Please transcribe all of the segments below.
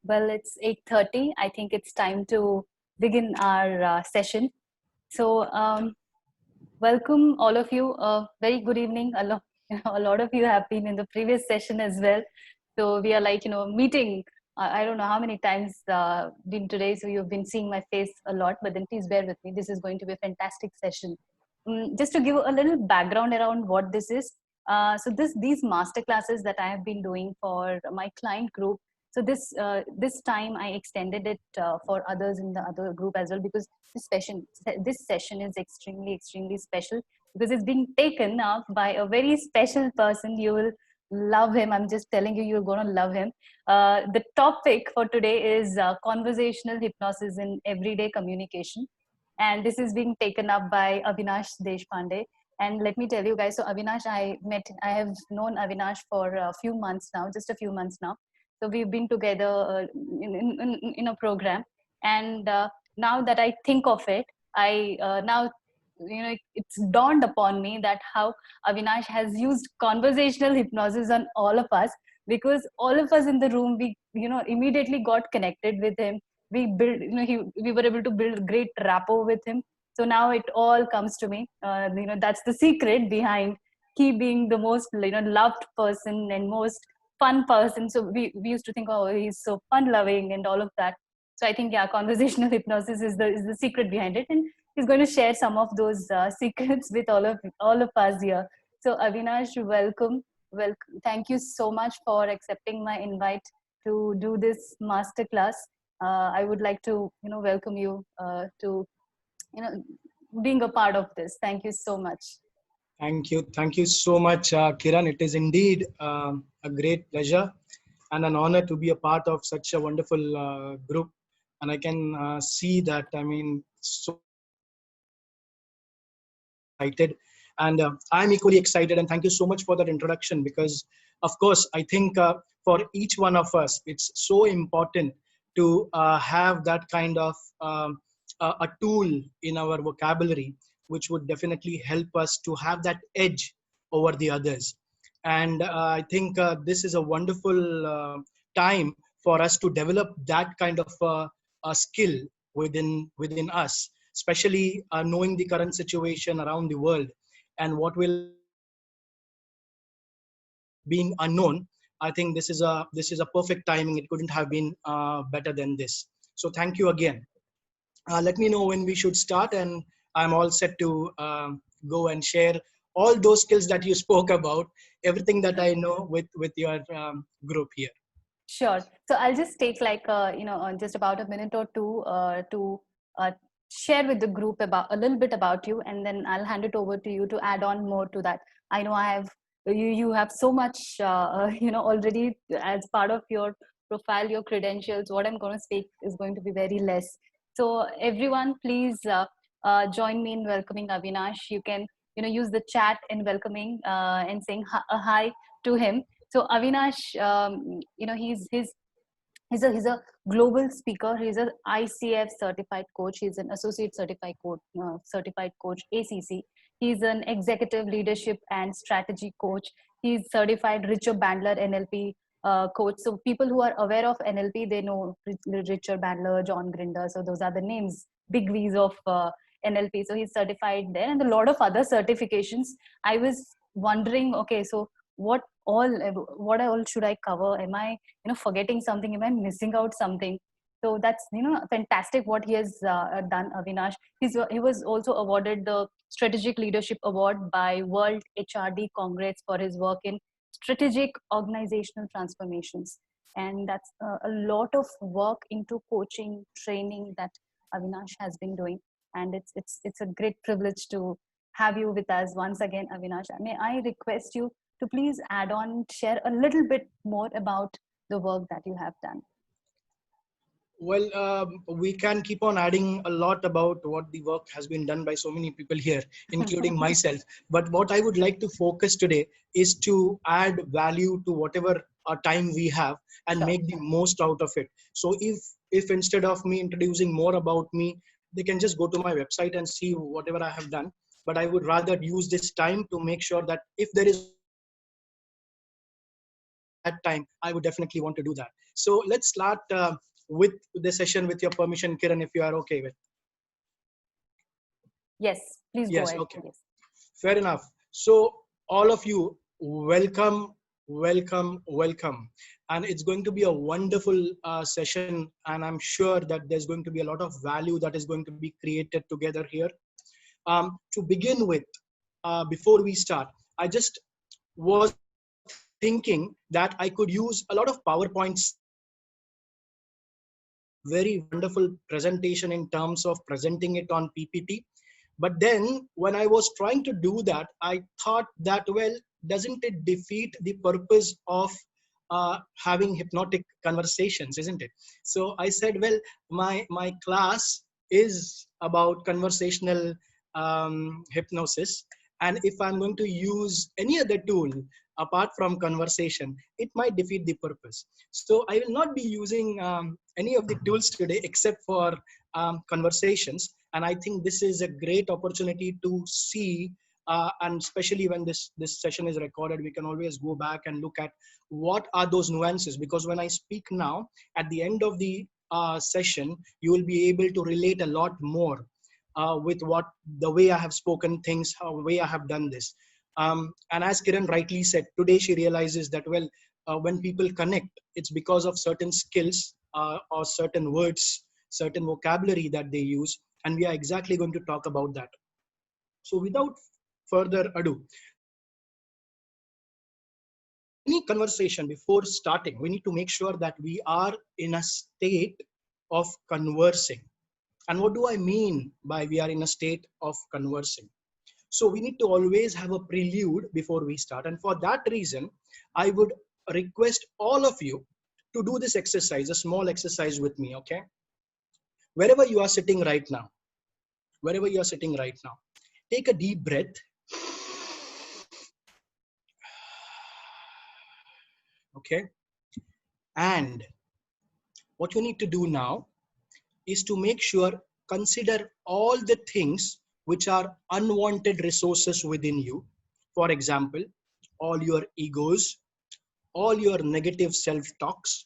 Well, it's 8:30. I think it's time to begin our session. So, welcome all of you. Very good evening. A lot of you have been in the previous session as well. So we are like, meeting. I don't know how many times been today. So you've been seeing my face a lot, but then please bear with me. This is going to be a fantastic session. Just to give a little background around what this is. These master classes that I have been doing for my client group. So this time I extended it for others in the other group as well, because this session is extremely special, because it's being taken up by a very special person. You will love him. I'm just telling you, you're going to love him. The topic for today is conversational hypnosis in everyday communication, and this is being taken up by Avinash Deshpande. And let me tell you guys, so Avinash, I have known Avinash for a few months now, just a few months now. So we've been together in a program, and now that I think of it, I now it's dawned upon me that how Avinash has used conversational hypnosis on all of us, because all of us in the room, we immediately got connected with him. We built, we were able to build great rapport with him. So now it all comes to me. That's the secret behind he being the most loved person and most fun person. So we used to think, oh, he's so fun loving and all of that. So I think, yeah, conversational hypnosis is the secret behind it, and he's going to share some of those secrets with all of us here. So Avinash, welcome. Welcome. Thank you so much for accepting my invite to do this masterclass. I would like to welcome you to you know being a part of this. Thank you so much. Thank you. Thank you so much, Kiran. It is indeed a great pleasure and an honor to be a part of such a wonderful group. And I can see that, I mean, so excited. And I'm equally excited. And thank you so much for that introduction, because, of course, I think for each one of us, it's so important to have that kind of a tool in our vocabulary, which would definitely help us to have that edge over the others. And I think this is a wonderful time for us to develop that kind of a skill within us, especially knowing the current situation around the world and what will being unknown. I think this is a perfect timing. It couldn't have been better than this. So thank you again. Let me know when we should start, and I'm all set to go and share all those skills that you spoke about, everything that I know with your group here. Sure. So I'll just take like just about a minute or two to uh, share with the group about a little bit about you, and then I'll hand it over to you to add on more to that. I know you have so much already as part of your profile, your credentials. What I'm going to speak is going to be very less. So everyone, please join me in welcoming Avinash. You can use the chat in welcoming and saying hi to him. So Avinash, he's a global speaker. He's a ICF certified coach. He's an associate certified coach ACC. He's an executive leadership and strategy coach. He's certified Richard Bandler NLP coach. So people who are aware of NLP, they know Richard Bandler, John Grinder. So those are the names, big V's of NLP. So he's certified there, and a lot of other certifications. I was wondering, okay, so what all should I cover? Am I forgetting something? Am I missing out something? So that's fantastic what he has done, Avinash. He was also awarded the Strategic Leadership Award by World HRD Congress for his work in strategic organizational transformations. And that's a lot of work into coaching, training that Avinash has been doing. And it's a great privilege to have you with us once again, Avinash. May I request you to please add on, share a little bit more about the work that you have done. Well, we can keep on adding a lot about what the work has been done by so many people here, including myself. But what I would like to focus today is to add value to whatever time we have and Sure. make the most out of it. So if instead of me introducing more about me, they can just go to my website and see whatever I have done. But I would rather use this time to make sure that if there is that time, I would definitely want to do that. So let's start with the session with your permission, Kiran, if you are okay with. Yes, please go Yes, ahead. okay. Yes. Fair enough. So, all of you, welcome, welcome, welcome. And it's going to be a wonderful session. And I'm sure that there's going to be a lot of value that is going to be created together here. To begin with, before we start, I just was thinking that I could use a lot of PowerPoint slides to make a very wonderful presentation in terms of presenting it on PPT. But then when I was trying to do that, I thought that, well, doesn't it defeat the purpose of having hypnotic conversations, isn't it? So I said, well, my class is about conversational hypnosis. And if I'm going to use any other tool apart from conversation, it might defeat the purpose. So I will not be using any of the tools today except for conversations. And I think this is a great opportunity to see, and especially when this session is recorded, we can always go back and look at what are those nuances. Because when I speak now, at the end of the session, you will be able to relate a lot more with what the way I have spoken things, how way I have done this. And as Kiran rightly said, today she realizes that, well, when people connect, it's because of certain skills or certain words, certain vocabulary that they use. And we are exactly going to talk about that. So without further ado, any conversation before starting, we need to make sure that we are in a state of conversing. And what do I mean by we are in a state of conversing? So we need to always have a prelude before we start. And for that reason, I would request all of you to do this exercise, a small exercise with me, okay? Wherever you are sitting right now, wherever you are sitting right now, take a deep breath. Okay. And what you need to do now is to make sure, consider all the things which are unwanted resources within you. For example, all your egos, all your negative self-talks,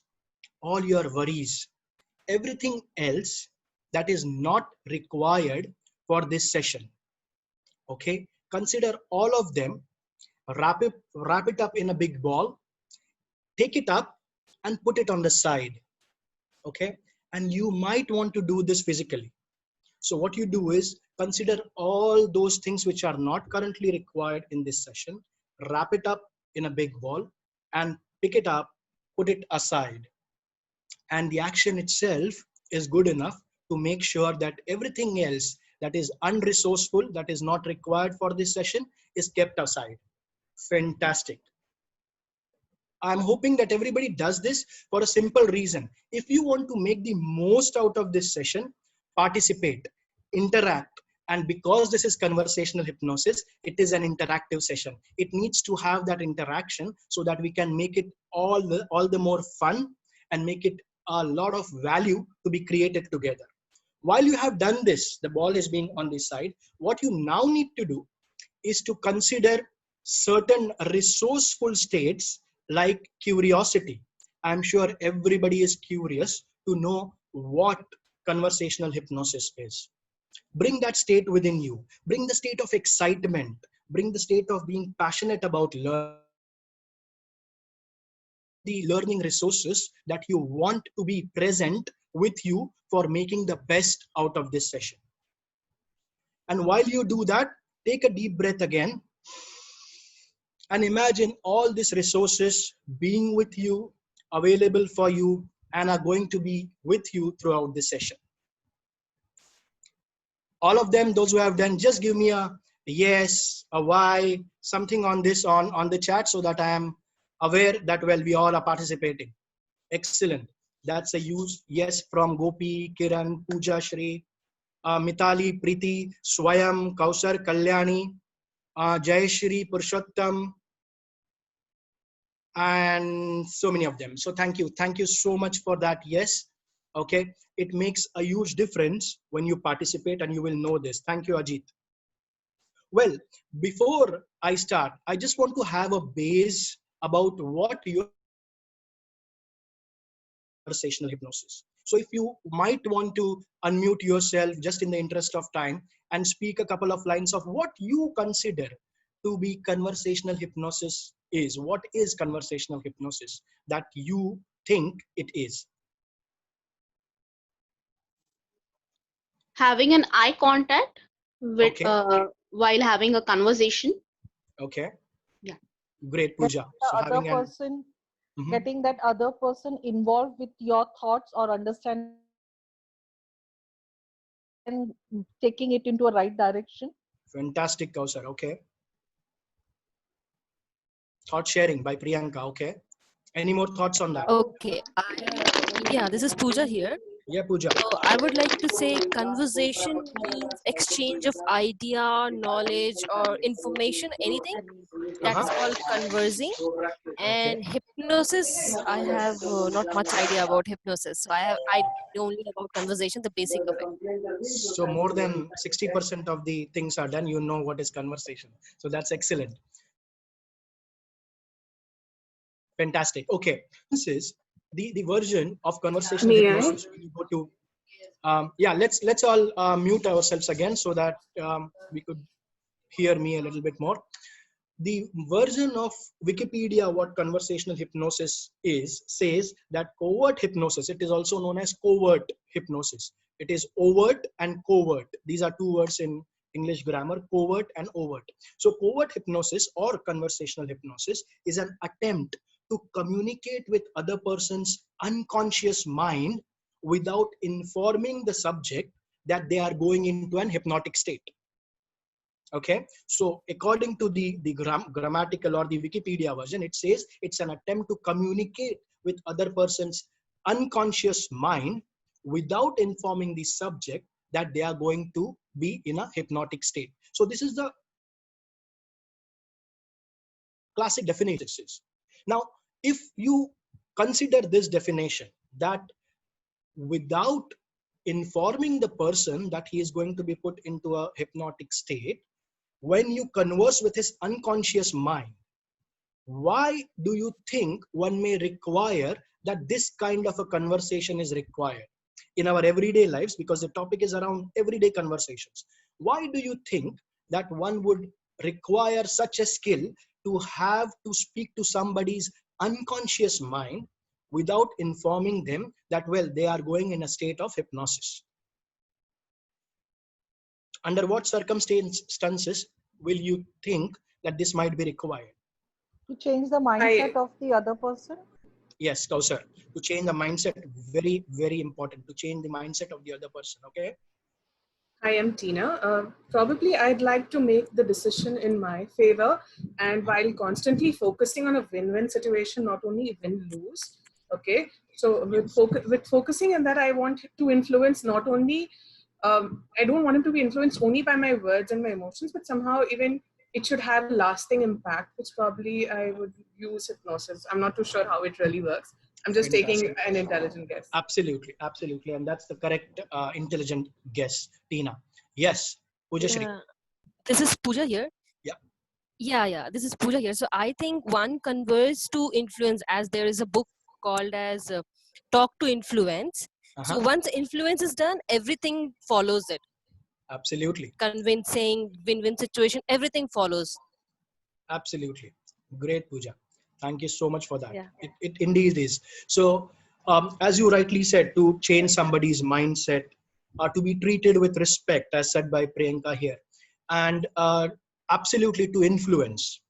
all your worries, everything else that is not required for this session. Okay, consider all of them, wrap it up in a big ball, take it up and put it on the side. Okay, and you might want to do this physically. So what you do is consider all those things which are not currently required in this session, wrap it up in a big ball and pick it up, put it aside. And the action itself is good enough to make sure that everything else that is unresourceful, that is not required for this session, is kept aside. Fantastic. I'm hoping that everybody does this for a simple reason. If you want to make the most out of this session, participate, interact. And because this is conversational hypnosis, it is an interactive session. It needs to have that interaction so that we can make it all the more fun and make it a lot of value to be created together. While you have done this, the ball is being on this side, what you now need to do is to consider certain resourceful states like curiosity. I'm sure everybody is curious to know what conversational hypnosis is. Bring that state within you. Bring the state of excitement. Bring the state of being passionate about learning. Bring all the learning resources that you want to be present with you for making the best out of this session. And while you do that, take a deep breath again and imagine all these resources being with you, available for you, and are going to be with you throughout this session. All of them, those who have done, just give me a yes, a why, something on this on the chat so that I am aware that, well, we all are participating. Excellent. That's a use yes from Gopi, Kiran, Pooja, Shri, Mitali, Preeti, Swayam, Kausar, Kalyani, Jayashri, Purushottam, and so many of them. So thank you. Thank you so much for that. Yes. Okay. It makes a huge difference when you participate, and you will know this. Thank you, Ajit. Well, before I start, I just want to have a base about what you're conversational hypnosis. So if you might want to unmute yourself just in the interest of time and speak a couple of lines of what you consider to be conversational hypnosis is. What is conversational hypnosis that you think it is? Having an eye contact with Okay, while having a conversation. okay, Yeah. great, Pooja. The So other having an person, mhm, getting that other person involved with your thoughts or understanding, taking it into a right direction. fantastic, Kausar. Okay, thought sharing by Priyanka. Okay, any more thoughts on that? Okay, yeah, this is Pooja here. Yeah, Pooja. So I would like to say conversation means exchange of idea, knowledge, or information, anything that is Uh-huh. called conversing. Okay. And hypnosis, I have not much idea about hypnosis. So I know only about conversation, the basic of it. So more than 60% of the things are done, you know what is conversation. So that's excellent. Fantastic. Okay. This is the version of conversational May I? hypnosis when you go to yeah, let's all mute ourselves again so that we could hear me a little bit more. The version of Wikipedia what conversational hypnosis is says that covert hypnosis, it is also known as covert hypnosis. It is overt and covert. These are two words in English grammar, covert and overt. So covert hypnosis or conversational hypnosis is an attempt to communicate with other person's unconscious mind without informing the subject that they are going into an hypnotic state. Okay, so according to the grammatical or the Wikipedia version, it says it's an attempt to communicate with other person's unconscious mind without informing the subject that they are going to be in a hypnotic state. So this is the classic definition. Now if you consider this definition, that without informing the person that he is going to be put into a hypnotic state, when you converse with his unconscious mind, why do you think one may require that this kind of a conversation is required in our everyday lives? Because the topic is around everyday conversations. Why do you think that one would require such a skill to have to speak to somebody's unconscious mind without informing them that, well, they are going in a state of hypnosis? Under what circumstances will you think that this might be required? To change the I mindset of the other person. Yes, Kausar, to change the mindset, very, very important, to change the mindset of the other person. Okay. am Tina. Probably I'd like to make the decision in my favor, and while constantly focusing on a win-win situation, not only win-lose. Okay, so with focusing on that, I want to influence not only. I don't want him to be influenced only by my words and my emotions, but somehow even it should have a lasting impact, which probably I would use hypnosis. I'm not too sure how it really works. I'm just taking Fantastic. an intelligent guess. Absolutely, absolutely, and that's the correct intelligent guess, Tina. Yes, Pujashri. Yeah, this is Pooja here. Yeah. Yeah, this is Pooja here. So I think one converts to influence, as there is a book called as Talk to Influence. So Uh-huh. once influence is done, everything follows it. Absolutely, Convincing, win-win situation, everything follows. absolutely. Great, Pooja. Thank you so much for that. Yeah. It indeed is. So, as you rightly said, to change somebody's mindset, to be treated with respect, as said by Priyanka here, and absolutely to influence.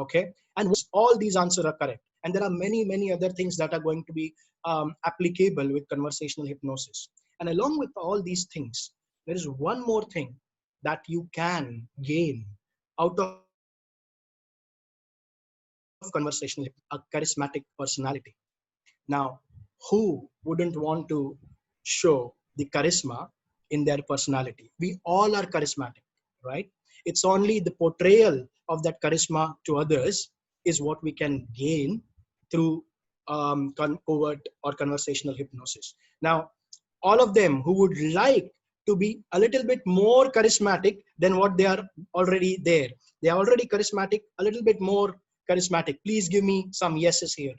Okay, and all these answers are correct, and there are many other things that are going to be applicable with conversational hypnosis. And along with all these things, there is one more thing that you can gain out of conversational, a charismatic personality. Now, who wouldn't want to show the charisma in their personality? We all are charismatic, right? It's only the portrayal of that charisma to others is what we can gain through covert or conversational hypnosis. Now, all of them who would like to be a little bit more charismatic than what they are already there. They are already charismatic, a little bit more charismatic. Please give me some yeses here.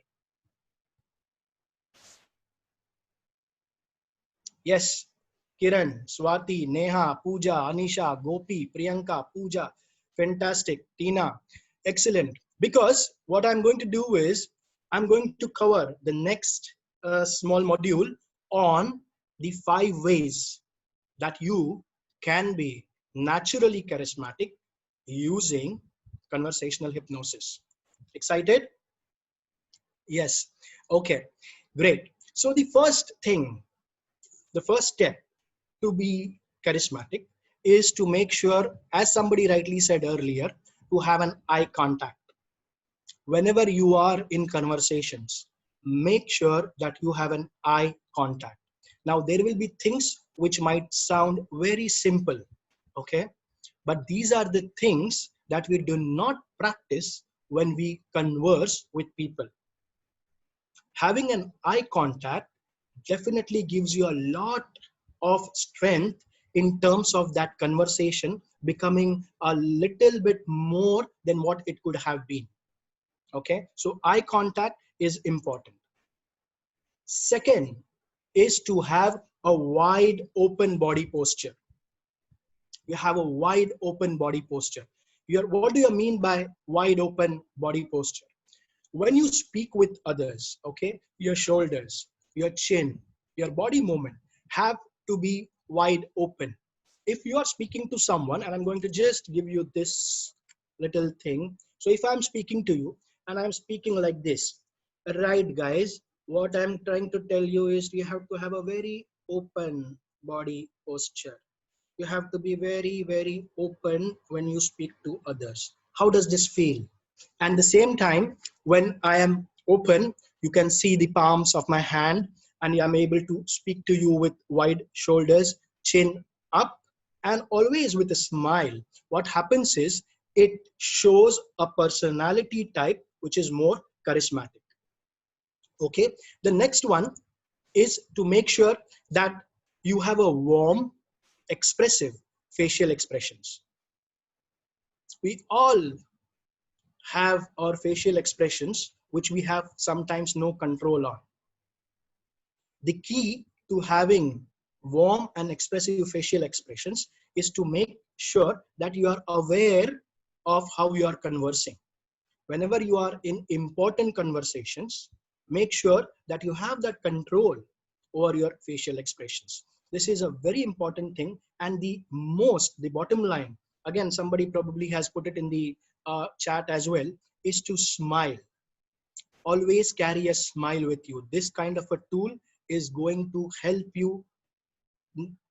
Yes. Kiran, Swati, Neha, Pooja, Anisha, Gopi, Priyanka, Pooja. Fantastic. Tina. Excellent. Because what I'm going to do is I'm going to cover the next small module on the 5 ways that you can be naturally charismatic using conversational hypnosis. Excited? Yes. Okay. Great. So the first step to be charismatic is to make sure, as somebody rightly said earlier, to have an eye contact. Whenever you are in conversations, make sure that you have an eye contact. Now, there will be things which might sound very simple, okay? But these are the things that we do not practice when we converse with people. Having an eye contact definitely gives you a lot of strength in terms of that conversation becoming a little bit more than what it could have been. Okay, so eye contact is important. Second is to have a wide open body posture. You have a wide open body posture. What do you mean by wide open body posture? When you speak with others, okay, your shoulders, your chin, your body movement have to be wide open. If you are speaking to someone, and I'm going to just give you this little thing. So if I'm speaking to you and I'm speaking like this, right, guys, what I'm trying to tell you is you have to have a very open body posture. You have to be very, very open when you speak to others. How does this feel? And the same time, when I am open, you can see the palms of my hand, and I'm able to speak to you with wide shoulders, chin up, and always with a smile. What happens is it shows a personality type which is more charismatic. Okay, the next one is to make sure that you have a warm, expressive facial expressions. We all have our facial expressions which we have sometimes no control on. The key to having warm and expressive facial expressions is to make sure that you are aware of how you are conversing. Whenever you are in important conversations, make sure that you have that control over your facial expressions. This is a very important thing. And the bottom line, again, somebody probably has put it in the chat as well, is to smile. Always carry a smile with you. This kind of a tool is going to help you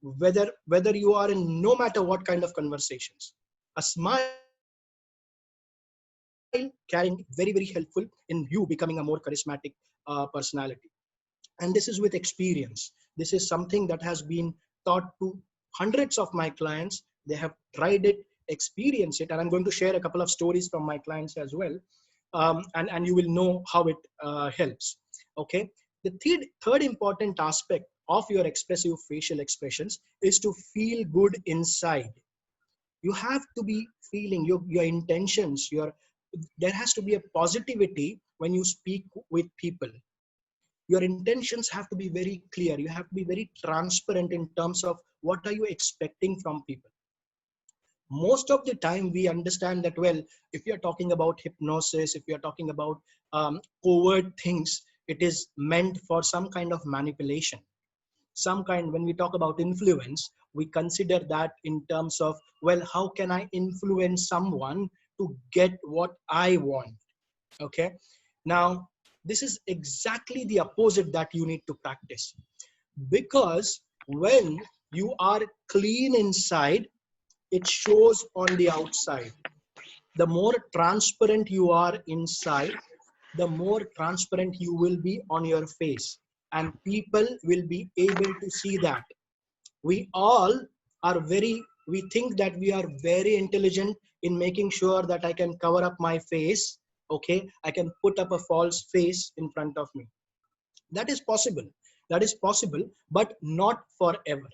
whether you are in no matter what kind of conversations. A smile carrying very, very helpful in you becoming a more charismatic personality. And this is with experience. This is something that has been taught to hundreds of my clients. They have tried it, experienced it, and I'm going to share a couple of stories from my clients as well. And you will know how it helps. Okay. The third important aspect of your expressive facial expressions is to feel good inside. You have to be feeling your intentions, there has to be a positivity when you speak with people. Your intentions have to be very clear. You have to be very transparent in terms of what are you expecting from people. Most of the time we understand that, well, if you're talking about hypnosis, if you're talking about covert things, it is meant for some kind of manipulation. When we talk about influence, we consider that in terms of, well, how can I influence someone to get what I want? Okay. Now, this is exactly the opposite that you need to practice, because when you are clean inside, it shows on the outside. The more transparent you are inside, the more transparent you will be on your face, and people will be able to see that. We all we think that we are very intelligent in making sure that I can cover up my face. Okay, I can put up a false face in front of me. That is possible. That is possible, but not forever.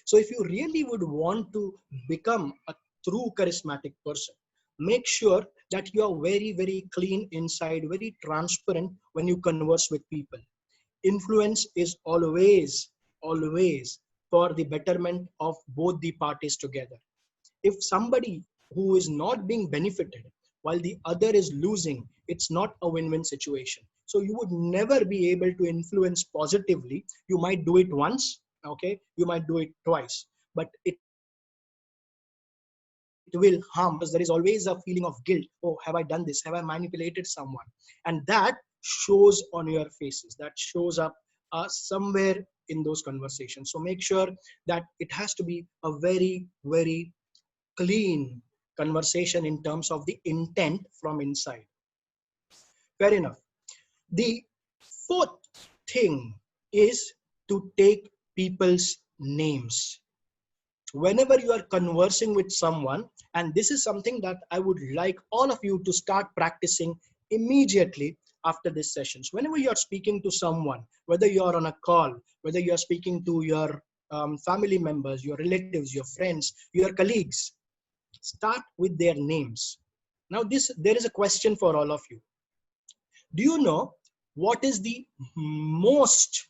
So if you really would want to become a true charismatic person, make sure that you are very, very clean inside, very transparent when you converse with people. Influence is always always for the betterment of both the parties together. If somebody who is not being benefited while the other is losing, it's not a win-win situation. So you would never be able to influence positively. You might do it once, okay, you might do it twice, but it will harm because there is always a feeling of guilt. Oh, have I done this? Have I manipulated someone? And that shows on your faces, that shows up somewhere in those conversations. So make sure that it has to be a very clean conversation in terms of the intent from inside. Fair enough. The fourth thing is to take people's names. Whenever you are conversing with someone, and this is something that I would like all of you to start practicing immediately after this session. So whenever you are speaking to someone, whether you are on a call, whether you are speaking to your family members, your relatives, your friends, your colleagues, start with their names. Now there is a question for all of you. Do you know what is the most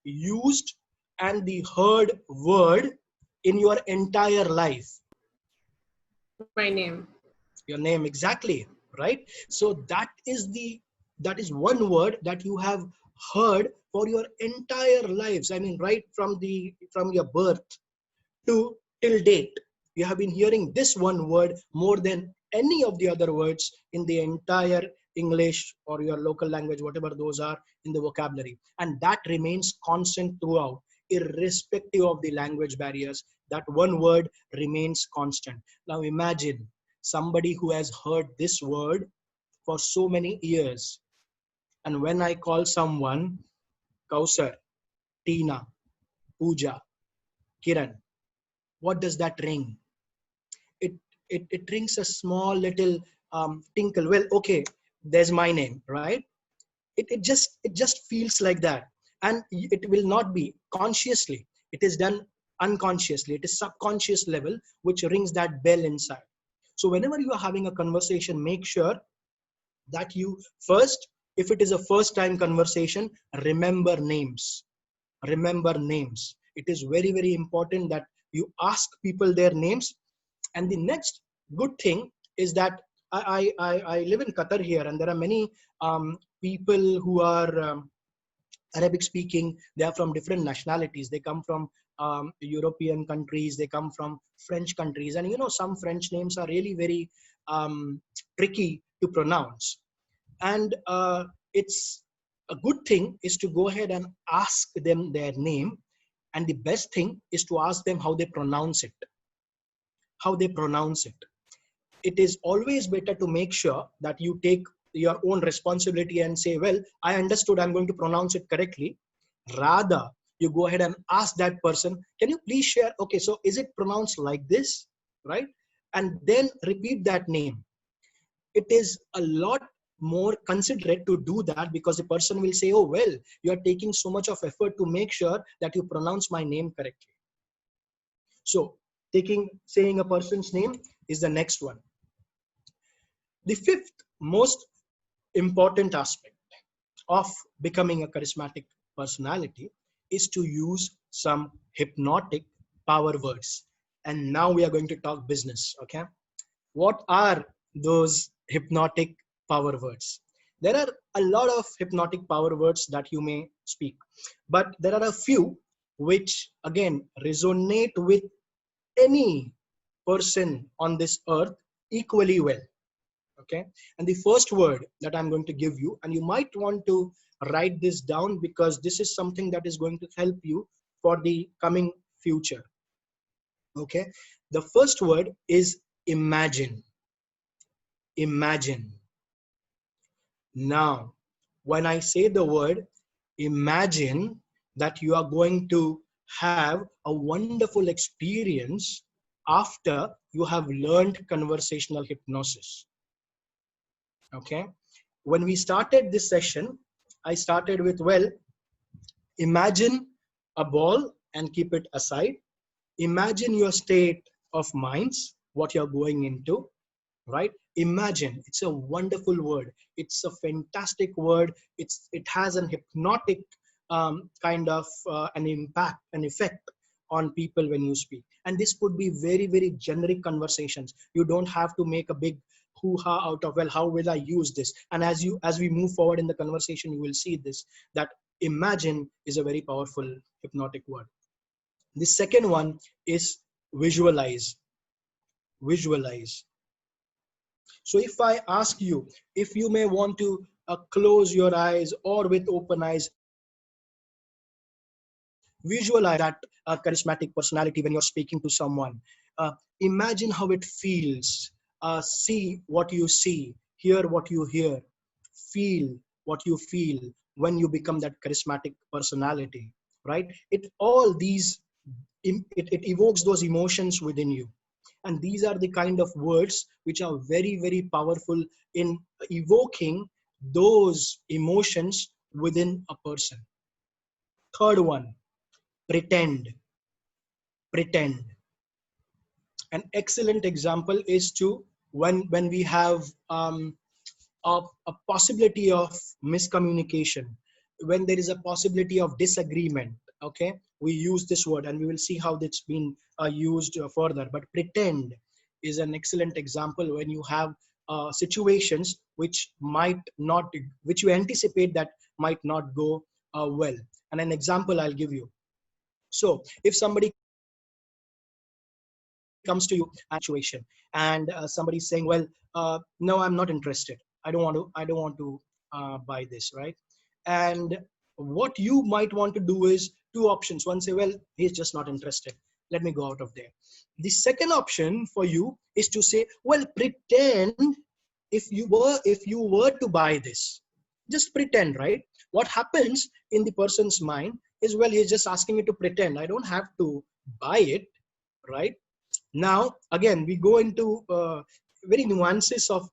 used and the heard word in your entire life? My name. Your name, exactly, right? So that is one word that you have heard for your entire lives. I mean, right from your birth to till date, you have been hearing this one word more than any of the other words in the entire English or your local language, whatever those are in the vocabulary. And that remains constant throughout, irrespective of the language barriers. That one word remains constant. Now imagine somebody who has heard this word for so many years. And when I call someone Kausar, Tina, Pooja, Kiran, what does that ring? It, it rings a small little tinkle. Well, okay, there's my name, right? It just feels like that. And it will not be consciously. It is done unconsciously. It is subconscious level, which rings that bell inside. So whenever you are having a conversation, make sure that you first, if it is a first time conversation, remember names. Remember names. It is very important that you ask people their names. And the next good thing is that I live in Qatar here, and there are many people who are Arabic speaking. They are from different nationalities. They come from European countries. They come from French countries. And you know, some French names are really very tricky to pronounce. And it's a good thing is to go ahead and ask them their name. And the best thing is to ask them how they pronounce it. How they pronounce it. It is always better to make sure that you take your own responsibility and say, well, I understood, I'm going to pronounce it correctly. Rather, you go ahead and ask that person, can you please share, okay, so is it pronounced like this, right? And then repeat that name. It is a lot more considerate to do that, because the person will say, oh, well, you are taking so much of effort to make sure that you pronounce my name correctly. So saying a person's name is the next one. The fifth most important aspect of becoming a charismatic personality is to use some hypnotic power words. And now we are going to talk business, okay? What are those hypnotic power words? There are a lot of hypnotic power words that you may speak, but there are a few which again resonate with any person on this earth equally well. Okay, and the first word that I'm going to give you, and you might want to write this down because this is something that is going to help you for the coming future. Okay, the first word is imagine. Imagine. Now, when I say the word imagine, that you are going to have a wonderful experience after you have learned conversational hypnosis. Okay, when we started this session, I started with, well, imagine a ball and keep it aside. Imagine your state of minds, what you're going into, right? Imagine, it's a wonderful word. It's a fantastic word. It has an hypnotic kind of an impact, an effect on people when you speak. And this could be very, very generic conversations. You don't have to make a big hoo-ha out of, well, how will I use this? And as we move forward in the conversation, you will see this, that imagine is a very powerful hypnotic word. The second one is visualize. Visualize. So if I ask you, if you may want to close your eyes or with open eyes, visualize that charismatic personality when you're speaking to someone. Imagine how it feels. See what you see, hear what you hear, feel what you feel when you become that charismatic personality, right? It all these, it evokes those emotions within you. And these are the kind of words which are very, very powerful in evoking those emotions within a person. Third one, pretend. Pretend. An excellent example is to when we have a possibility of miscommunication, when there is a possibility of disagreement, okay, we use this word, and we will see how that's been used further. But pretend is an excellent example when you have situations which might not, which you anticipate that might not go well. And an example I'll give you. So if somebody comes to you situation, and somebody's saying, well, no, I'm not interested, I don't want to buy this, right? And what you might want to do is two options. One, say, well, he's just not interested, let me go out of there. The second option for you is to say, well, pretend if you were to buy this. Just pretend, right? What happens in the person's mind is, well, he's just asking me to pretend, I don't have to buy it, right? Now, again, we go into very nuances of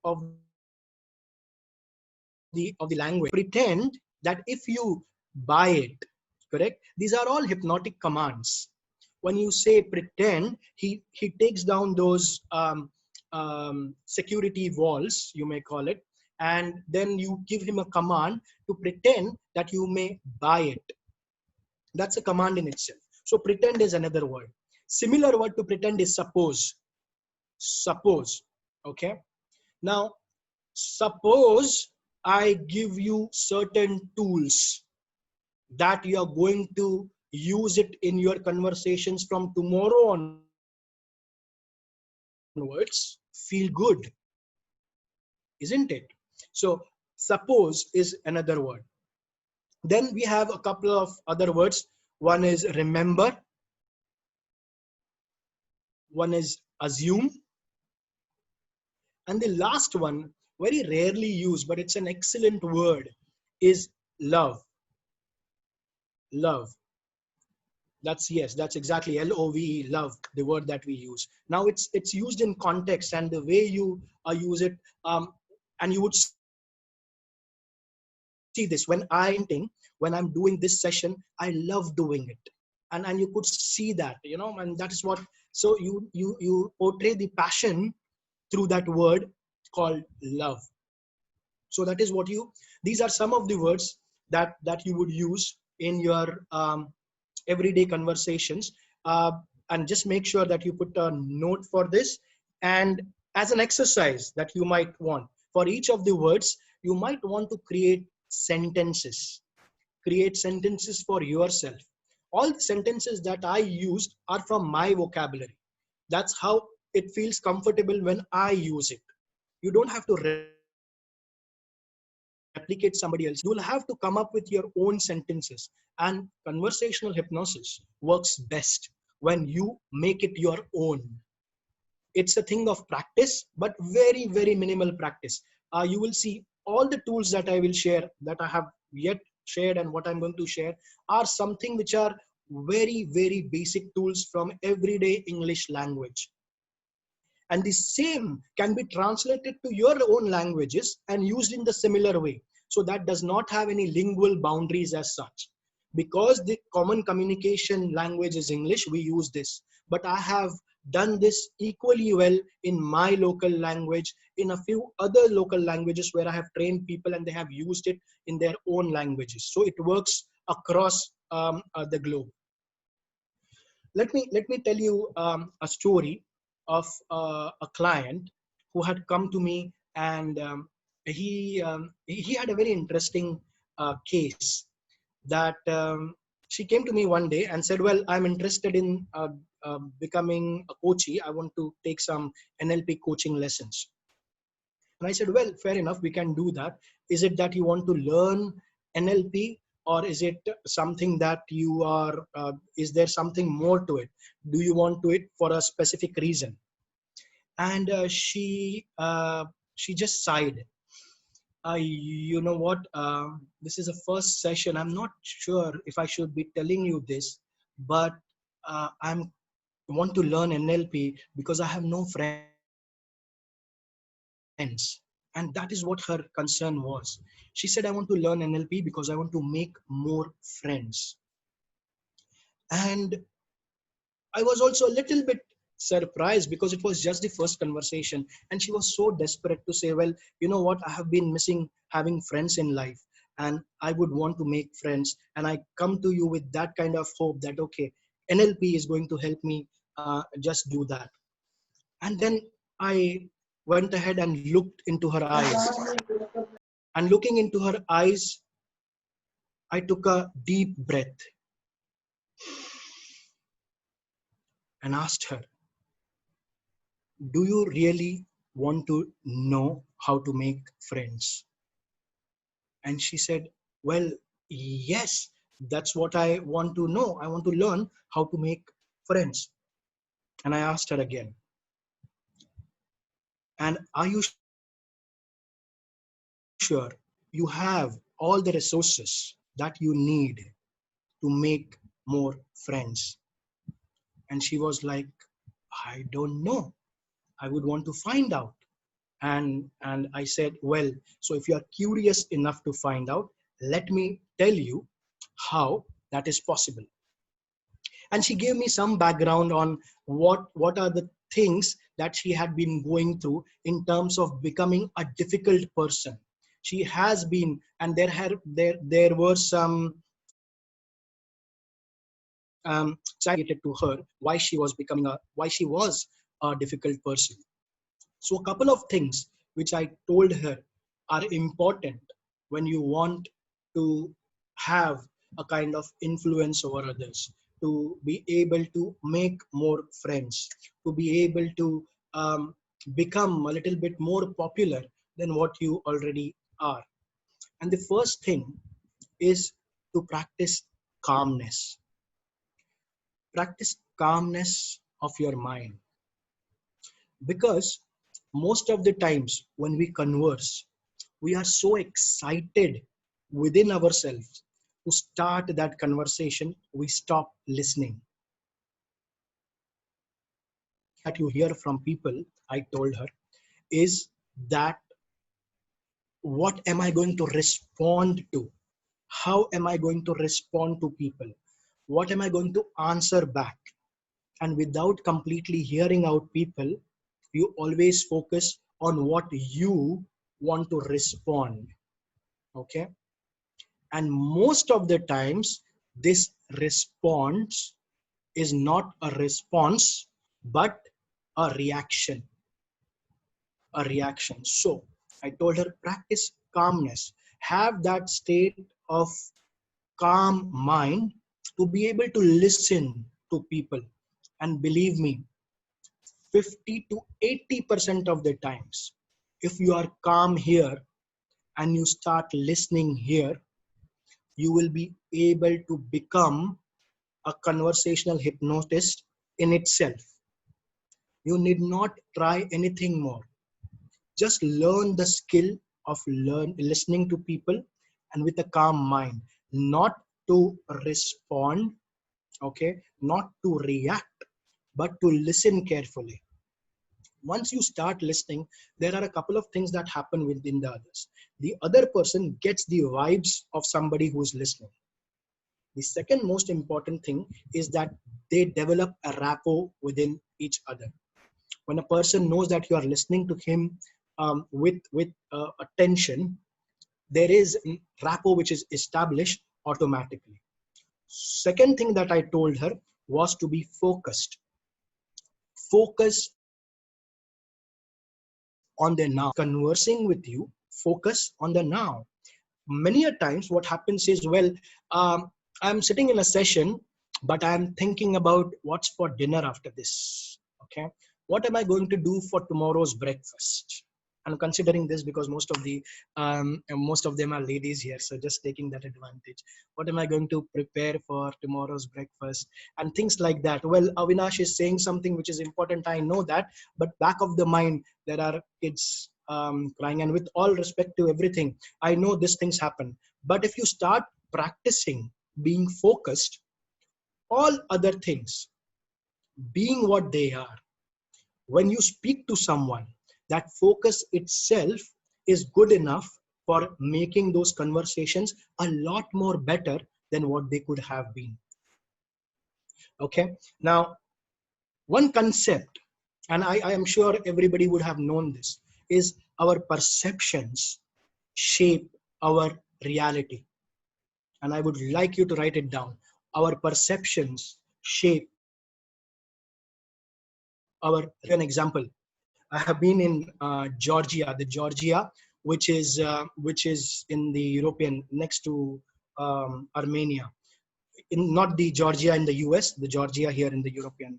the language. Pretend that if you buy it, correct? These are all hypnotic commands. When you say pretend, he takes down those security walls, you may call it, and then you give him a command to pretend that you may buy it. That's a command in itself. So pretend is another word. Similar word to pretend is suppose. Suppose. Okay. Now, suppose I give you certain tools that you are going to use it in your conversations from tomorrow onwards. Feel good, isn't it? So suppose is another word. Then we have a couple of other words. One is remember. One is assume. And the last one, very rarely used, but it's an excellent word, is love. Love. That's, yes, that's exactly Love, love, the word that we use. Now it's used in context, and the way you use it, and you would see this when I'm doing this session, I love doing it. And you could see that, and that is what, so you portray the passion through that word called love. So that is what these are some of the words that you would use in your everyday conversations. And just make sure that you put a note for this. And as an exercise that you might want, for each of the words, you might want to create sentences. Create sentences for yourself. All the sentences that I used are from my vocabulary. That's how it feels comfortable when I use it. You don't have to replicate somebody else. You'll have to come up with your own sentences. And conversational hypnosis works best when you make it your own. It's a thing of practice, but very, very minimal practice. You will see all the tools that I will share, that I have yet shared, and what I'm going to share are something which are very, very basic tools from everyday English language. And the same can be translated to your own languages and used in the similar way. So that does not have any lingual boundaries as such. Because the common communication language is English, we use this. But I have done this equally well in my local language, in a few other local languages where I have trained people and they have used it in their own languages. So it works across the globe. Let me tell you a story of a client who had come to me, and he had a very interesting case that she came to me one day and said, well, I'm interested in becoming a coachee. I want to take some NLP coaching lessons. And I said, well, fair enough, we can do that. Is it that you want to learn NLP, or is it something that you are, is there something more to it? Do you want to it for a specific reason? And she just sighed. You know what? This is a first session. I'm not sure if I should be telling you this, but I'm want to learn NLP because I have no friends. And that is what her concern was. She said, I want to learn NLP because I want to make more friends. And I was also a little bit surprised because it was just the first conversation. And she was so desperate to say, well, you know what? I have been missing having friends in life, and I would want to make friends. And I come to you with that kind of hope that, okay, NLP is going to help me just do that. And then I went ahead and looked into her eyes. And looking into her eyes, I took a deep breath and asked her, do you really want to know how to make friends? And she said, well, yes, that's what I want to know. I want to learn how to make friends. And I asked her again, and are you sure you have all the resources that you need to make more friends? And she was like, I don't know. I would want to find out. And I said, well, so if you are curious enough to find out, let me tell you how that is possible. And she gave me some background on what are the things that she had been going through in terms of becoming a difficult person. She has been, and there were some related to her why she was a difficult person. So a couple of things which I told her are important when you want to have a kind of influence over others, to be able to make more friends, to be able to become a little bit more popular than what you already are. And the first thing is to practice calmness. Practice calmness of your mind. Because most of the times when we converse, we are so excited within ourselves to start that conversation, we stop listening. That you hear from people, I told her, is that what am I going to respond to? How am I going to respond to people? What am I going to answer back? And without completely hearing out people, you always focus on what you want to respond. Okay. And most of the times, this response is not a response, but a reaction. A reaction. So I told her, practice calmness. Have that state of calm mind to be able to listen to people. And believe me, 50 to 80% of the times, if you are calm here and you start listening here, you will be able to become a conversational hypnotist in itself. You need not try anything more. Just learn the skill of listening to people and with a calm mind, not to respond, okay, not to react, but to listen carefully. Once you start listening, there are a couple of things that happen within the others. The other person gets the vibes of somebody who is listening. The second most important thing is that they develop a rapport within each other. When a person knows that you are listening to him with attention, there is rapport which is established automatically. Second thing that I told her was to be focused. Focus on the now. Conversing with you, focus on the now. Many a times what happens is, well, I'm sitting in a session, but I'm thinking about what's for dinner after this. Okay, what am I going to do for tomorrow's breakfast? I'm considering this because most of them are ladies here, so just taking that advantage. What am I going to prepare for tomorrow's breakfast and things like that? Well, Avinash is saying something which is important, I know that, but back of the mind there are kids crying, and with all respect to everything, I know these things happen. But if you start practicing being focused, all other things being what they are, when you speak to someone, that focus itself is good enough for making those conversations a lot more better than what they could have been. Okay, now one concept, and I am sure everybody would have known this, is our perceptions shape our reality. And I would like you to write it down. Our perceptions shape our, an example. I have been in Georgia, which is in the European, next to Armenia. In not the Georgia in the US, the Georgia here in the European.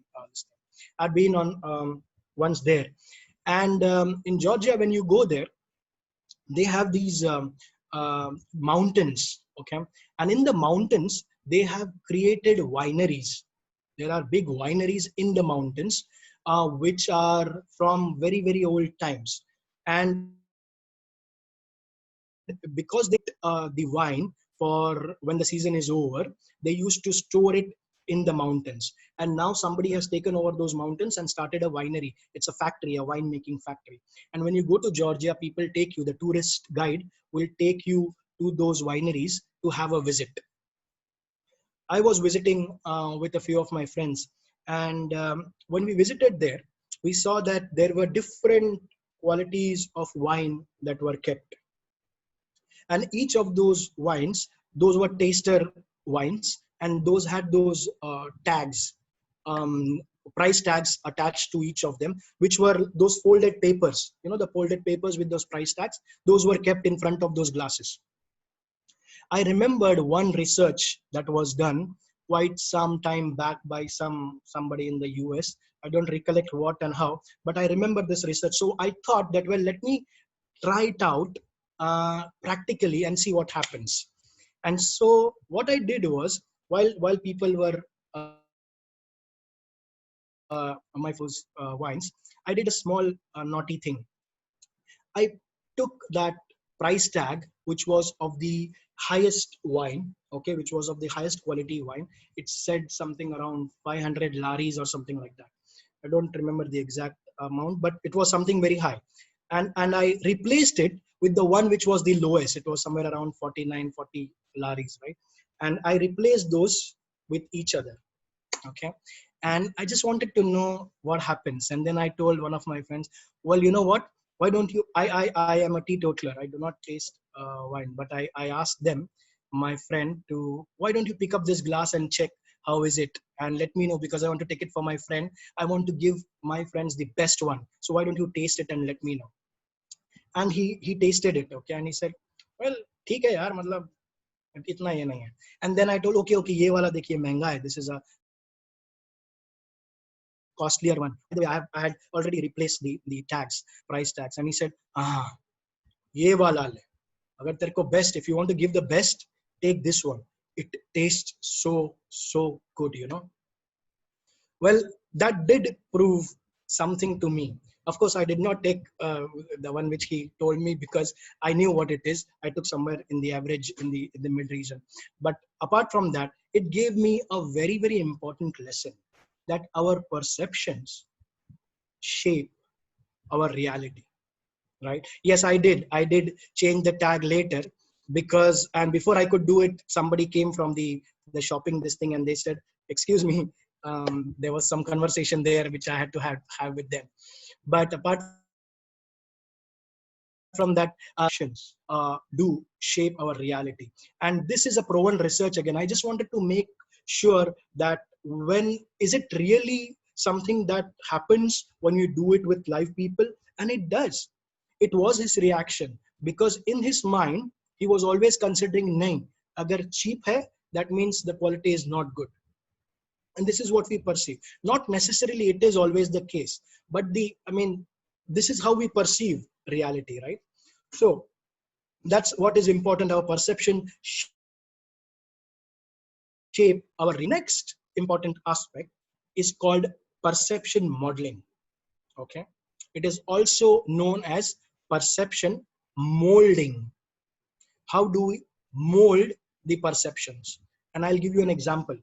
I've been on once there, and in Georgia, when you go there, they have these mountains. Okay, and in the mountains they have created wineries. There are big wineries in the mountains, which are from very, very old times. And because they the wine for when the season is over, they used to store it in the mountains. And now somebody has taken over those mountains and started a winery. It's a factory, a wine making factory. And when you go to Georgia, people take you, the tourist guide will take you to those wineries to have a visit. I was visiting with a few of my friends, and when we visited there, we saw that there were different qualities of wine that were kept. And each of those wines, those were taster wines, and those had those tags, um, price tags attached to each of them, which were those folded papers. You know, the folded papers with those price tags, those were kept in front of those glasses. I remembered one research that was done quite some time back by somebody in the US. I don't recollect what and how, but I remember this research. So I thought that, well, let me try it out practically and see what happens. And so what I did was, while people were my first wines, I did a small naughty thing. I took that price tag, which was of the highest wine, okay, which was of the highest quality wine. It said something around 500 laris or something like that. I don't remember the exact amount, but it was something very high. And I replaced it with the one which was the lowest. It was somewhere around 49, 40 laris, right? And I replaced those with each other. Okay, and I just wanted to know what happens. And then I told one of my friends, well, you know what, why don't you, I am a teetotaler, I do not taste wine, but I asked them, my friend, to, why don't you pick up this glass and check how is it and let me know, because I want to take it for my friend. I want to give my friends the best one, so why don't you taste it and let me know. And he tasted it, okay, and he said, well, ठीक है यार, मतलब इतना ये नहीं है. And then I told, okay, ये वाला देखिए महंगा है, this is a costlier one. By the way, I had already replaced the tags, price tags. And he said, ye wala le. Agar tere ko best, if you want to give the best, take this one. It tastes so good, you know. Well, that did prove something to me. Of course, I did not take the one which he told me, because I knew what it is. I took somewhere in the average, in the mid region. But apart from that, it gave me a very, very important lesson, that our perceptions shape our reality, right? Yes, I did change the tag later, because, and before I could do it, somebody came from the shopping this thing, and they said, excuse me, there was some conversation there which I had to have with them. But apart from that actions do shape our reality. And this is a proven research. Again, I just wanted to make sure that when is it really something that happens when you do it with live people, and it does. It was his reaction, because in his mind he was always considering, nahi, agar cheap hai, that means the quality is not good. And this is what we perceive. Not necessarily it is always the case, but this is how we perceive reality, right? So that's what is important. Our perception shape our next important aspect is called perception modeling. Okay, it is also known as perception molding. How do we mold the perceptions? And I'll give you an example.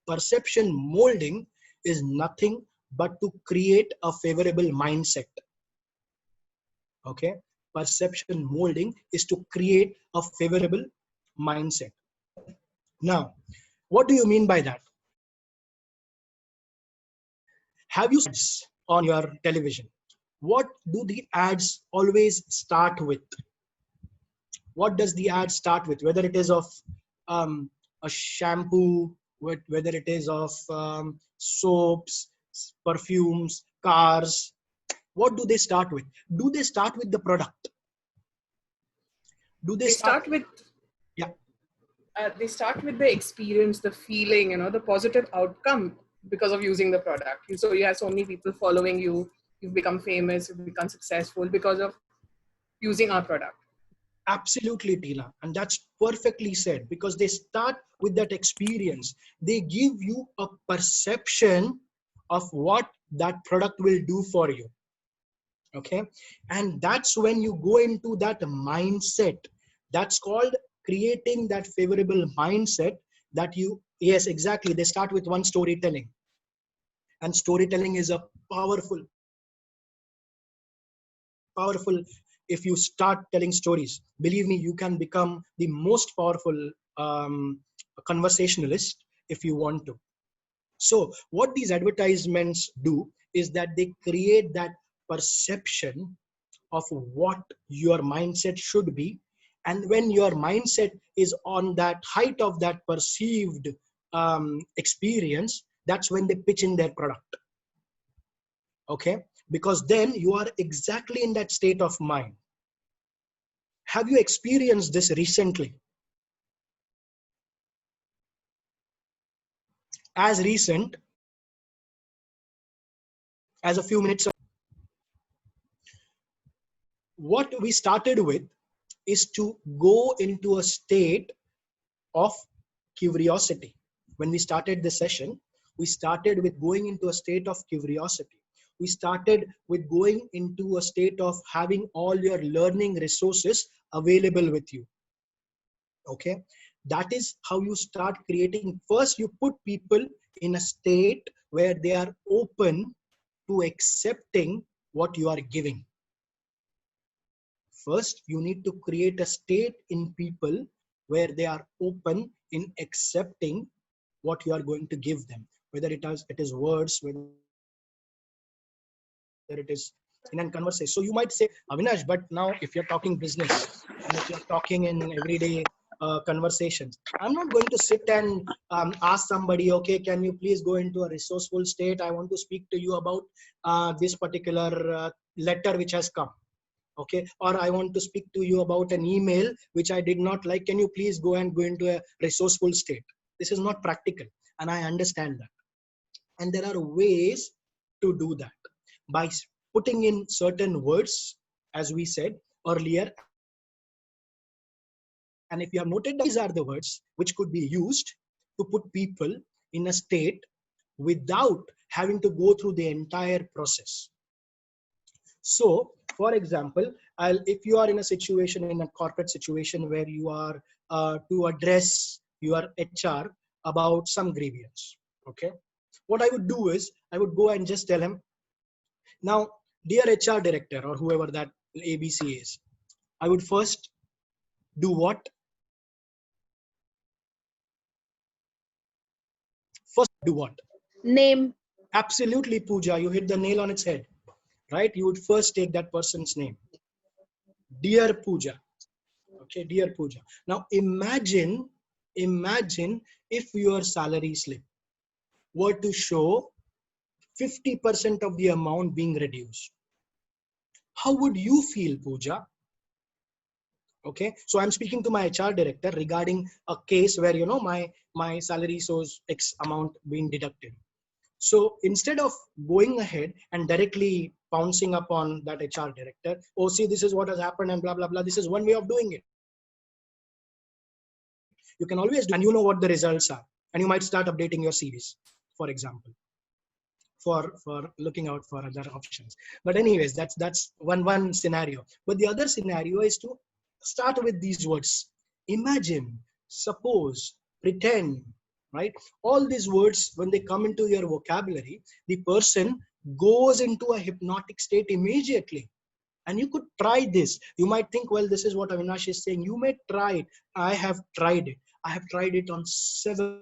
Perception molding is nothing but to create a favorable mindset. Okay, perception molding is to create a favorable mindset. Now, what do you mean by that? Have you seen ads on your television? What do the ads always start with? What does the ad start with? Whether it is of a shampoo, whether it is of soaps, perfumes, cars, what do they start with? Do they start with the product? Do they start with yeah? They start with the experience, the feeling, the positive outcome because of using the product. So you have so many people following you, you've become famous, you've become successful because of using our product. Absolutely, Tina. And that's perfectly said, because they start with that experience. They give you a perception of what that product will do for you. Okay. And that's when you go into that mindset. That's called creating that favorable mindset that you, yes, exactly. They start with one, storytelling. And storytelling is a powerful, if you start telling stories, believe me, you can become the most powerful conversationalist if you want to. So what these advertisements do is that they create that perception of what your mindset should be. And when your mindset is on that height of that perceived experience, that's when they pitch in their product. Okay, because then you are exactly in that state of mind. Have you experienced this recently? As recent as a few minutes ago. What we started with is to go into a state of curiosity. When we started the session, we started with going into a state of curiosity. We started with going into a state of having all your learning resources available with you. Okay, that is how you start creating. First, you put people in a state where they are open to accepting what you are giving. First, you need to create a state in people where they are open in accepting what you are going to give them, whether it is words, whether it is in a conversation. So you might say, Avinash, but now if you're talking business and if you're talking in everyday conversations, I'm not going to sit and ask somebody, okay, can you please go into a resourceful state? I want to speak to you about this particular letter which has come. Okay, or I want to speak to you about an email which I did not like. Can you please go into a resourceful state? This is not practical, and I understand that. And there are ways to do that by putting in certain words, as we said earlier. And if you have noted, these are the words which could be used to put people in a state without having to go through the entire process. So, for example, if you are in a situation, in a corporate situation where you are to address your HR about some grievance, okay, what I would do is I would go and just tell him, now, dear HR director or whoever that ABC is, I would first do what? First, do what? Name. Absolutely, Pooja, you hit the nail on its head, right? You would first take that person's name. Dear Pooja. Okay, dear Pooja. Now imagine if your salary slip were to show 50% of the amount being reduced. How would you feel, Pooja? Okay, so I'm speaking to my HR director regarding a case where my salary shows X amount being deducted. So instead of going ahead and directly pouncing upon that HR director, oh, see, this is what has happened and blah blah blah, this is one way of doing it. You can always do, and you know what the results are, and you might start updating your CVs, for example, for looking out for other options. But anyways, that's one scenario. But the other scenario is to start with these words: imagine, suppose, pretend, right? All these words, when they come into your vocabulary, the person goes into a hypnotic state immediately. And you could try this. You might think, well, this is what Avinash is saying. You may try it. I have tried it. I have tried it on several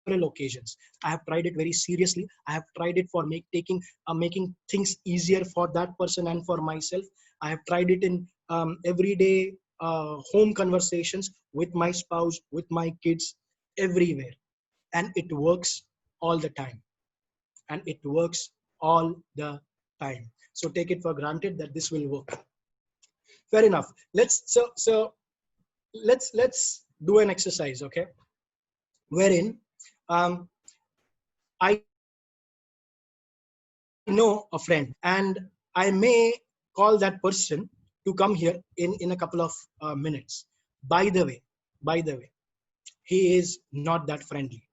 occasions. I have tried it very seriously. I have tried it for making things easier for that person and for myself. I have tried it in everyday home conversations with my spouse, with my kids, everywhere. And it works all the time. And it works all the time. So take it for granted that this will work. Fair enough. Let's do an exercise, okay? Wherein I know a friend and I may call that person to come here in a couple of minutes. By the way, he is not that friendly.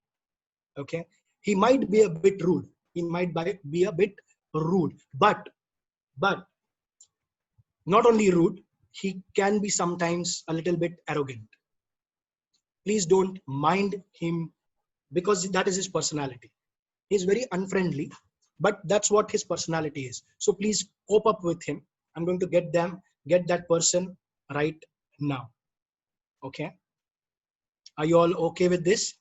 Okay, he might be a bit rude. He might be a bit rude, but not only rude, he can be sometimes a little bit arrogant. Please don't mind him because that is his personality. He's very unfriendly, but that's what his personality is. So please cope up with him. I'm going to get that person right now. Okay. Are you all okay with this?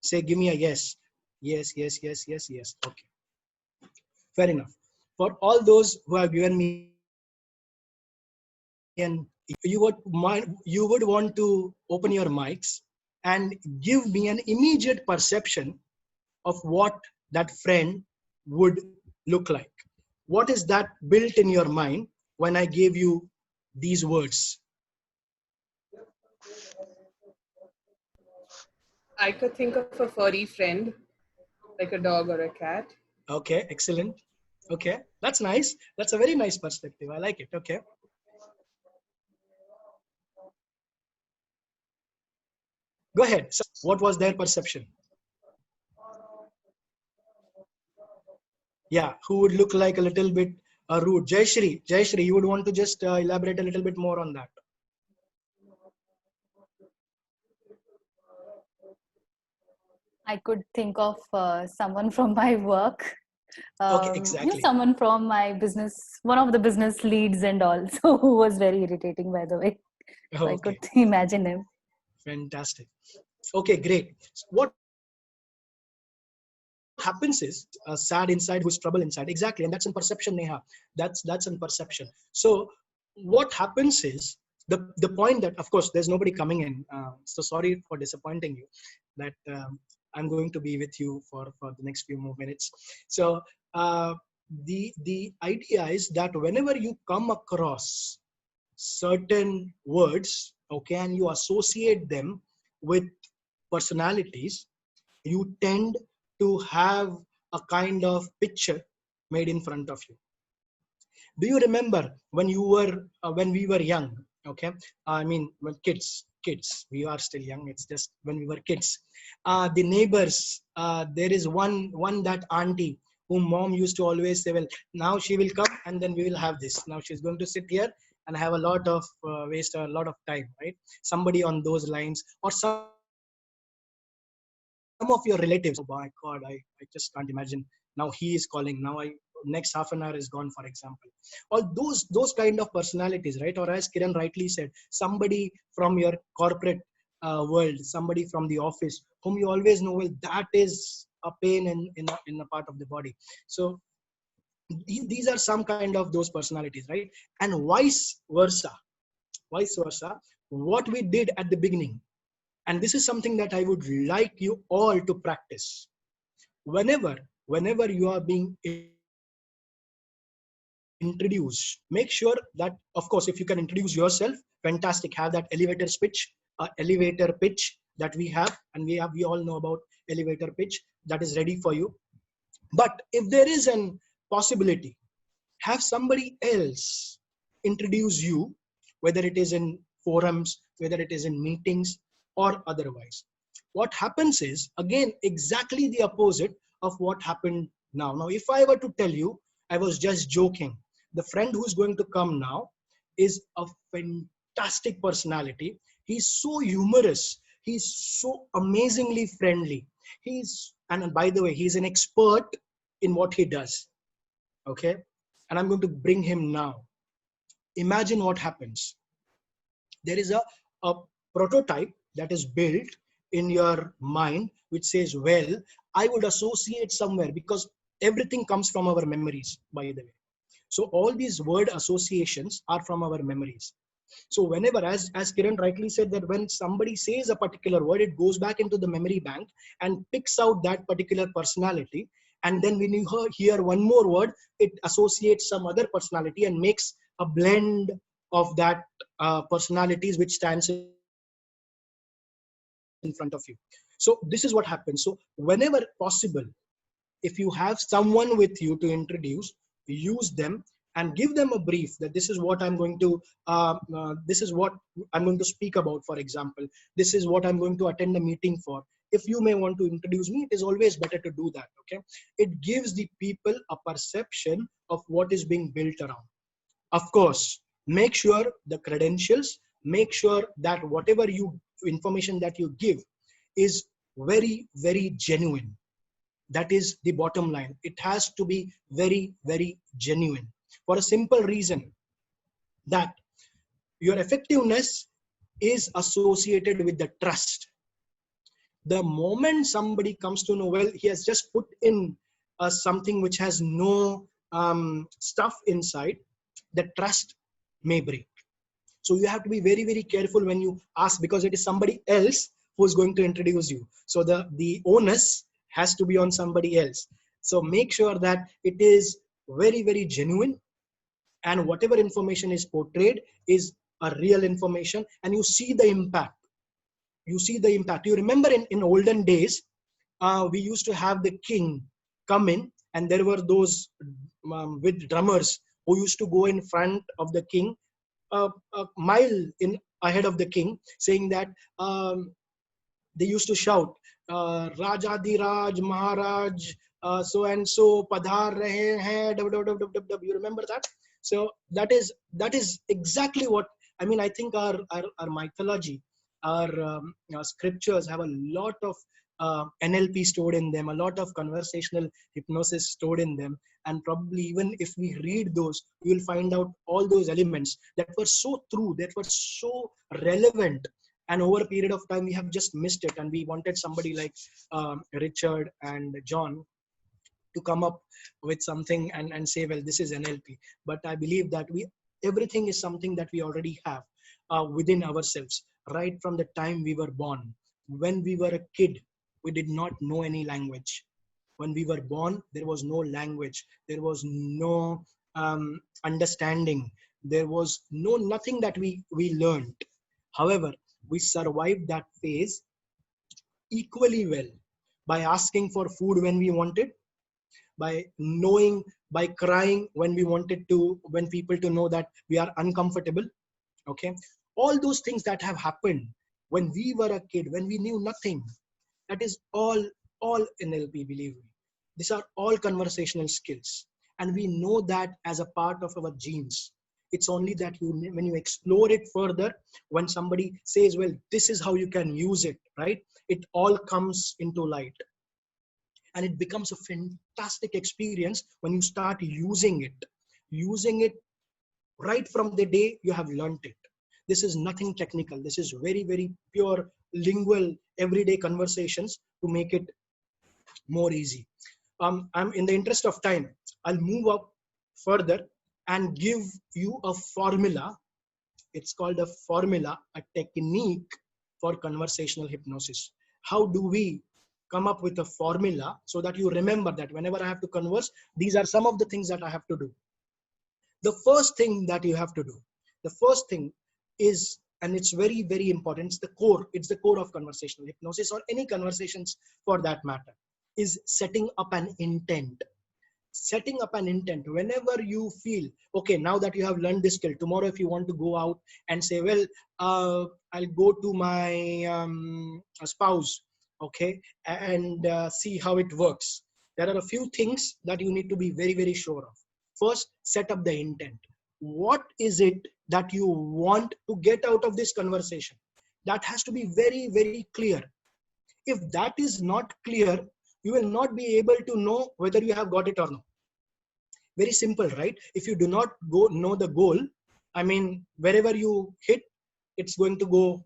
Say, give me a yes. Yes, yes, yes, yes, yes. Okay. Fair enough. For all those who have given me an, you would want to open your mics and give me an immediate perception of what that friend would look like. What is that built in your mind when I gave you these words? I could think of a furry friend, like a dog or a cat. Okay, excellent. Okay, that's nice. That's a very nice perspective. I like it. Okay. Go ahead. So what was their perception? Yeah, who would look like a little bit rude? Jayashri, you would want to just elaborate a little bit more on that. I could think of someone from my work. Okay, exactly. Someone from my business, one of the business leads and all. So who was very irritating, by the way. So I could Okay, imagine him. fantastic. Okay, great. What happens is sad inside who's trouble inside. Exactly, and that's in perception, Neha. That's in perception. So what happens is the point that, of course, there's nobody coming in. So sorry for disappointing you. That I'm going to be with you for the next few more minutes. So the idea is that whenever you come across certain words, okay, and you associate them with personalities, you tend to have a kind of picture made in front of you. Do you remember when we were young? Okay, I mean, when kids, we are still young. It's just when we were kids. The neighbors, there is one that auntie whom mom used to always say, well, now she will come and then we will have this. Now she's going to sit here and have a lot of waste a lot of time, right? Somebody on those lines, or some of your relatives. Oh my God, I just can't imagine. Now he is calling. Now next half an hour is gone, for example. All those kind of personalities, right? Or as Kiran rightly said, somebody from your corporate world, somebody from the office whom you always know, well, that is a pain in a part of the body. So These are some kind of those personalities, right? And vice versa, what we did at the beginning. And this is something that I would like you all to practice. Whenever you are being introduced, make sure that, of course, if you can introduce yourself, fantastic. Have that elevator pitch that we have, and we all know about elevator pitch that is ready for you. But if there is an possibility, have somebody else introduce you, whether it is in forums, whether it is in meetings or otherwise. What happens is, again, exactly the opposite of what happened now. Now, if I were to tell you, I was just joking. The friend who's going to come now is a fantastic personality. He's so humorous. He's so amazingly friendly. And by the way, he's an expert in what he does. Okay. And I'm going to bring him now. Imagine what happens. There is a prototype that is built in your mind which says, well, I would associate somewhere, because everything comes from our memories, by the way. So all these word associations are from our memories. So whenever, as Kiran rightly said, that when somebody says a particular word, it goes back into the memory bank and picks out that particular personality. And then when you hear one more word, it associates some other personality and makes a blend of that personalities which stands in front of you. So this is what happens. So whenever possible, if you have someone with you to introduce, use them and give them a brief that this is what I'm going to this is what I'm going to speak about. For example, this is what I'm going to attend a meeting for. If you may want to introduce me, it is always better to do that. Okay, it gives the people a perception of what is being built around. Of course, make sure the credentials, make sure that whatever you information that you give is very, very genuine. That is the bottom line. It has to be very, very genuine, for a simple reason that your effectiveness is associated with the trust. The moment somebody comes to know, well, he has just put in something which has no stuff inside, the trust may break. So you have to be very, very careful when you ask, because it is somebody else who is going to introduce you. So the onus has to be on somebody else. So make sure that it is very, very genuine, and whatever information is portrayed is a real information, and you see the impact. You remember in olden days, we used to have the king come in, and there were those with drummers who used to go in front of the king, a mile in ahead of the king, saying that they used to shout, Rajadiraj Maharaj, so and so Padhar Rahe Hain. You remember that? So that is exactly what I mean. I think our mythology, our scriptures have a lot of NLP stored in them, a lot of conversational hypnosis stored in them. And probably even if we read those, we will find out all those elements that were so true, that were so relevant. And over a period of time, we have just missed it. And we wanted somebody like Richard and John to come up with something and say, well, this is NLP. But I believe that everything is something that we already have within ourselves, right from the time we were born. When we were a kid, we did not know any language. When we were born, there was no language. There was no understanding. There was nothing that we learned. However, we survived that phase equally well by asking for food when we wanted, by knowing, by crying when we wanted to, when people to know that we are uncomfortable. Okay, all those things that have happened when we were a kid, when we knew nothing, that is all NLP, believe me. These are all conversational skills, and we know that as a part of our genes. It's only that when you explore it further, when somebody says, well, this is how you can use it, right? It all comes into light. And it becomes a fantastic experience when you start using it right from the day you have learned it. This is nothing technical. This is very, very pure lingual everyday conversations to make it more easy. I'm in the interest of time, I'll move up further and give you a formula. It's called a formula, a technique for conversational hypnosis. How do we come up with a formula so that you remember that whenever I have to converse, these are some of the things that I have to do. The first thing that you have to do, the first thing is, and it's very, very important, it's the core of conversational hypnosis or any conversations for that matter, is setting up an intent. Setting up an intent. Whenever you feel, okay, now that you have learned this skill, tomorrow if you want to go out and say, well, I'll go to my spouse, okay, and see how it works. There are a few things that you need to be very, very sure of. First, set up the intent. What is it that you want to get out of this conversation? That has to be very, very clear. If that is not clear, you will not be able to know whether you have got it or not. Very simple, right? If you do not know the goal, I mean, wherever you hit, it's going to go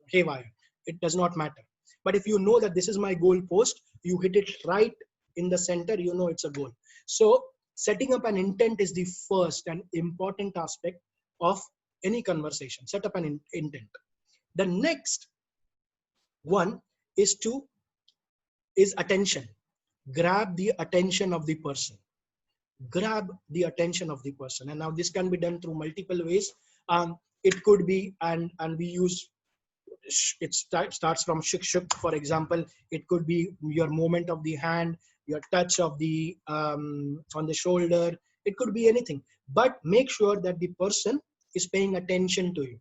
haywire. It does not matter. But if you know that this is my goal post, you hit it right in the center, you know it's a goal. So setting up an intent is the first and important aspect of any conversation. Set up an intent. The next one is attention. Grab the attention of the person. Grab the attention of the person. And now this can be done through multiple ways. It could be, and we use, it starts from shuk, for example. It could be your movement of the hand, your touch of the on the shoulder. It could be anything, but make sure that the person is paying attention to you.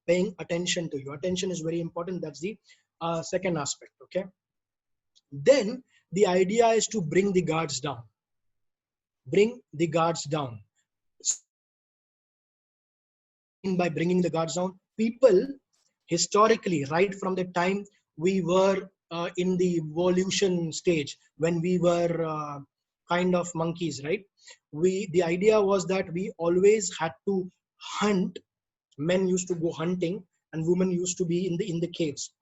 Paying attention to you. Attention is very important. That's the second aspect. Okay. Then the idea is to bring the guards down. Bring the guards down. By bringing the guards down, people historically, right from the time we were in the evolution stage, when we were kind of monkeys, right? The idea was that we always had to hunt. Men used to go hunting and women used to be in the caves.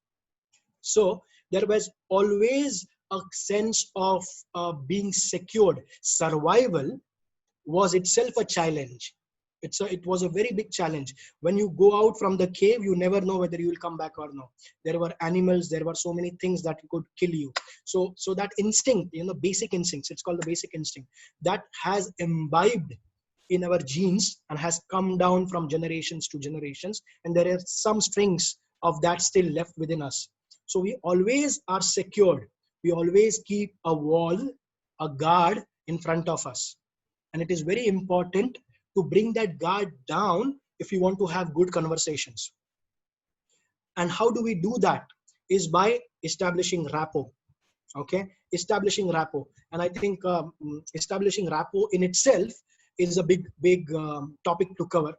So there was always a sense of being secured. Survival was itself a challenge. It was a very big challenge. When you go out from the cave, you never know whether you will come back or no. There were animals, there were so many things that could kill you. So that instinct, basic instincts, it's called the basic instinct, that has imbibed in our genes and has come down from generations to generations. And there are some strings of that still left within us. So we always are secured. We always keep a wall, a guard in front of us. And it is very important to bring that guard down if you want to have good conversations. And how do we do that? Is by establishing rapport. Okay, establishing rapport. And I think establishing rapport in itself is a big topic to cover.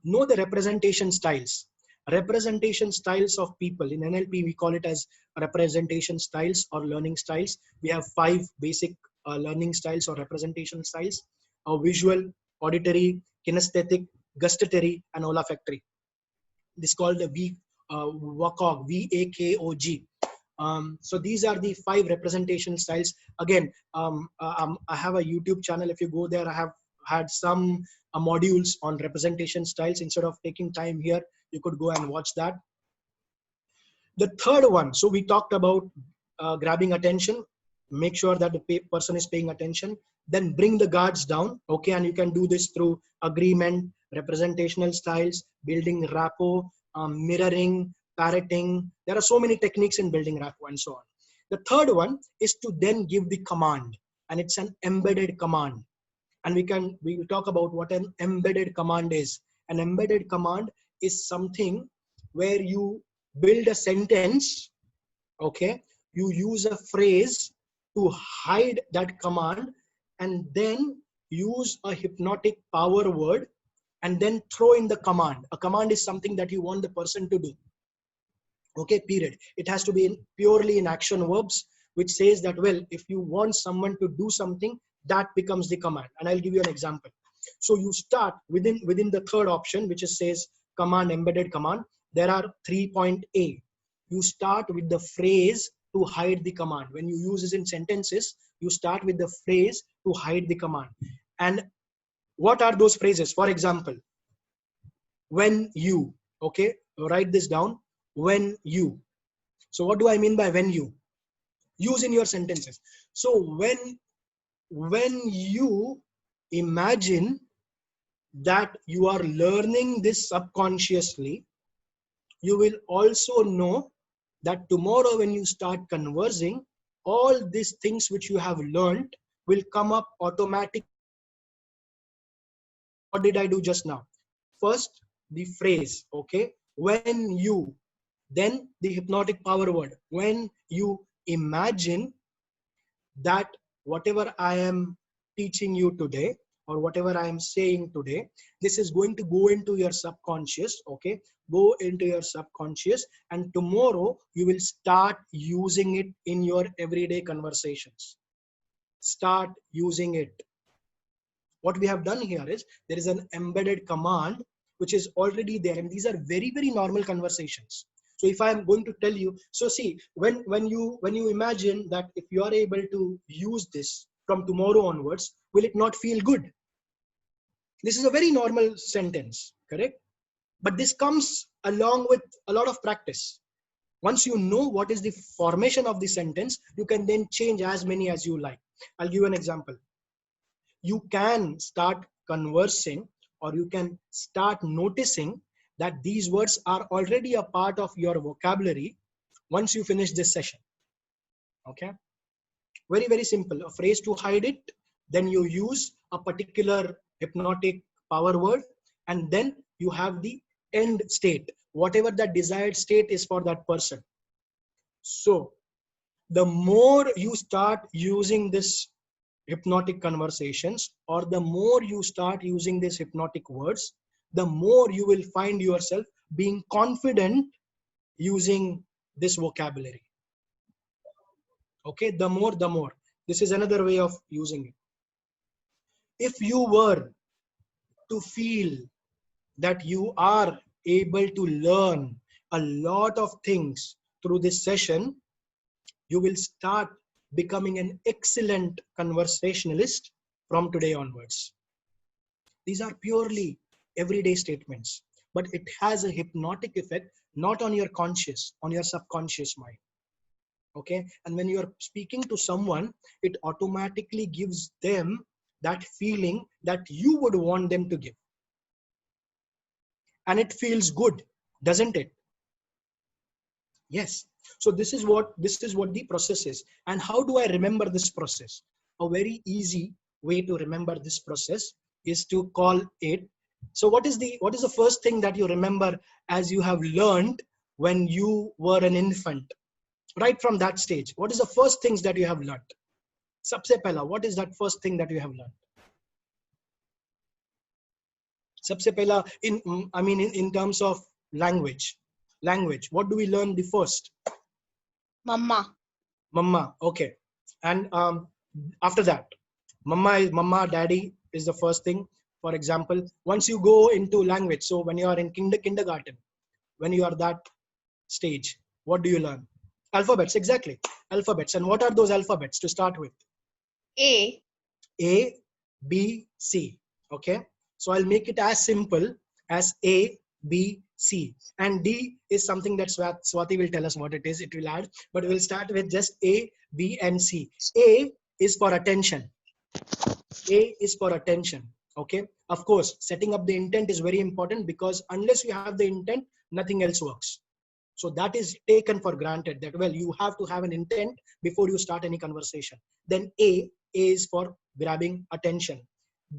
Know the representation styles. Representation styles of people. In NLP, we call it as representation styles or learning styles. We have 5 basic learning styles or representation styles: visual, auditory, kinesthetic, gustatory, and olfactory. This is called the VAKOG, VAKOG. So these are the 5 representation styles. Again, I have a YouTube channel. If you go there, I have had some modules on representation styles. Instead of taking time here, you could go and watch that. The third one, so we talked about grabbing attention. Make sure that the person is paying attention. Then bring the guards down. Okay, and you can do this through agreement, representational styles, building rapport, mirroring, parroting. There are so many techniques in building rapport and so on. The third one is to then give the command, and it's an embedded command. And we will talk about what an embedded command is. An embedded command is something where you build a sentence, okay? You use a phrase to hide that command, and then use a hypnotic power word and then throw in the command. A command is something that you want the person to do. Okay, period. It has to be purely in action verbs, which says that, well, if you want someone to do something, that becomes the command. And I'll give you an example. So you start within the third option, which says command, embedded command. There are 3.A. You start with the phrase to hide the command. When you use this in sentences, you start with the phrase to hide the command. And what are those phrases? For example, when you, okay, write this down, when you. So what do I mean by when you? Use in your sentences. So when you imagine that you are learning this subconsciously, you will also know that tomorrow when you start conversing, all these things which you have learned will come up automatically. What did I do just now? First, the phrase, okay, when you, then the hypnotic power word. When you imagine that whatever I am teaching you today, or whatever I am saying today, this is going to go into your subconscious, okay? Go into your subconscious, and tomorrow you will start using it in your everyday conversations. Start using it. What we have done here is there is an embedded command which is already there, and these are very, very normal conversations. So if I am going to tell you, so see, when you imagine that if you are able to use this from tomorrow onwards, will it not feel good? This is a very normal sentence, correct? But this comes along with a lot of practice. Once you know what is the formation of the sentence, you can then change as many as you like. I'll give you an example. You can start conversing, or you can start noticing that these words are already a part of your vocabulary once you finish this session. Okay? Very, very simple. A phrase to hide it, then you use a particular hypnotic power word, and then you have the end state, whatever that desired state is for that person. So the more you start using this hypnotic conversations, or the more you start using these hypnotic words, the more you will find yourself being confident using this vocabulary. Okay, the more. This is another way of using it. If you were to feel that you are able to learn a lot of things through this session, you will start becoming an excellent conversationalist from today onwards. These are purely everyday statements, but it has a hypnotic effect, not on your conscious, on your subconscious mind. Okay, and when you are speaking to someone, it automatically gives them that feeling that you would want them to give, and it feels good, doesn't it? Yes. So this is what the process is. And how do I remember this process? A very easy way to remember this process is to call it. So what is the first thing that you remember as you have learned when you were an infant? Right from that stage, what is the first things that you have learned? Sabse pehla, what is that first thing that you have learned? Sabse pehla, in terms of language, what do we learn the first? Mama. Okay. And after that, mama, daddy is the first thing. For example, once you go into language, so when you are in kindergarten, when you are that stage, what do you learn? Alphabets, exactly. Alphabets. And what are those alphabets to start with? A, B, C. Okay. So I'll make it as simple as A, B, C. And D is something that Swati will tell us what it is. It will add, but we'll start with just A, B, and C. A is for attention. A is for attention. Okay. Of course, setting up the intent is very important, because unless you have the intent, nothing else works. So that is taken for granted, that, well, you have to have an intent before you start any conversation. Then A is for grabbing attention.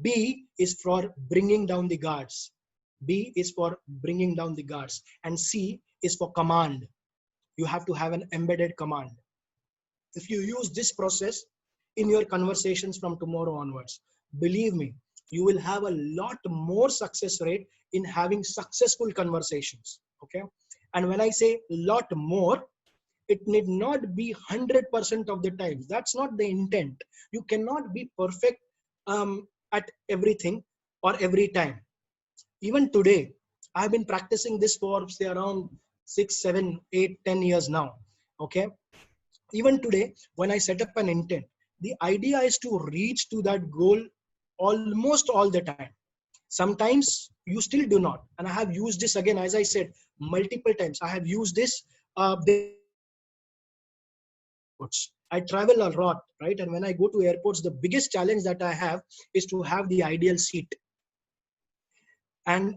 B is for bringing down the guards. B is for bringing down the guards. And C is for command. You have to have an embedded command. If you use this process in your conversations from tomorrow onwards, believe me, you will have a lot more success rate in having successful conversations. Okay. And when I say lot more, it need not be 100% of the times. That's not the intent. You cannot be perfect at everything or every time. Even today, I've been practicing this for say around 6, 7, 8, 10 years now. Okay. Even today, when I set up an intent, the idea is to reach to that goal almost all the time. Sometimes you still do not. And I have used this again, as I said, multiple times. I have used this. There are airports. I travel a lot, right? And when I go to airports, the biggest challenge that I have is to have the ideal seat. And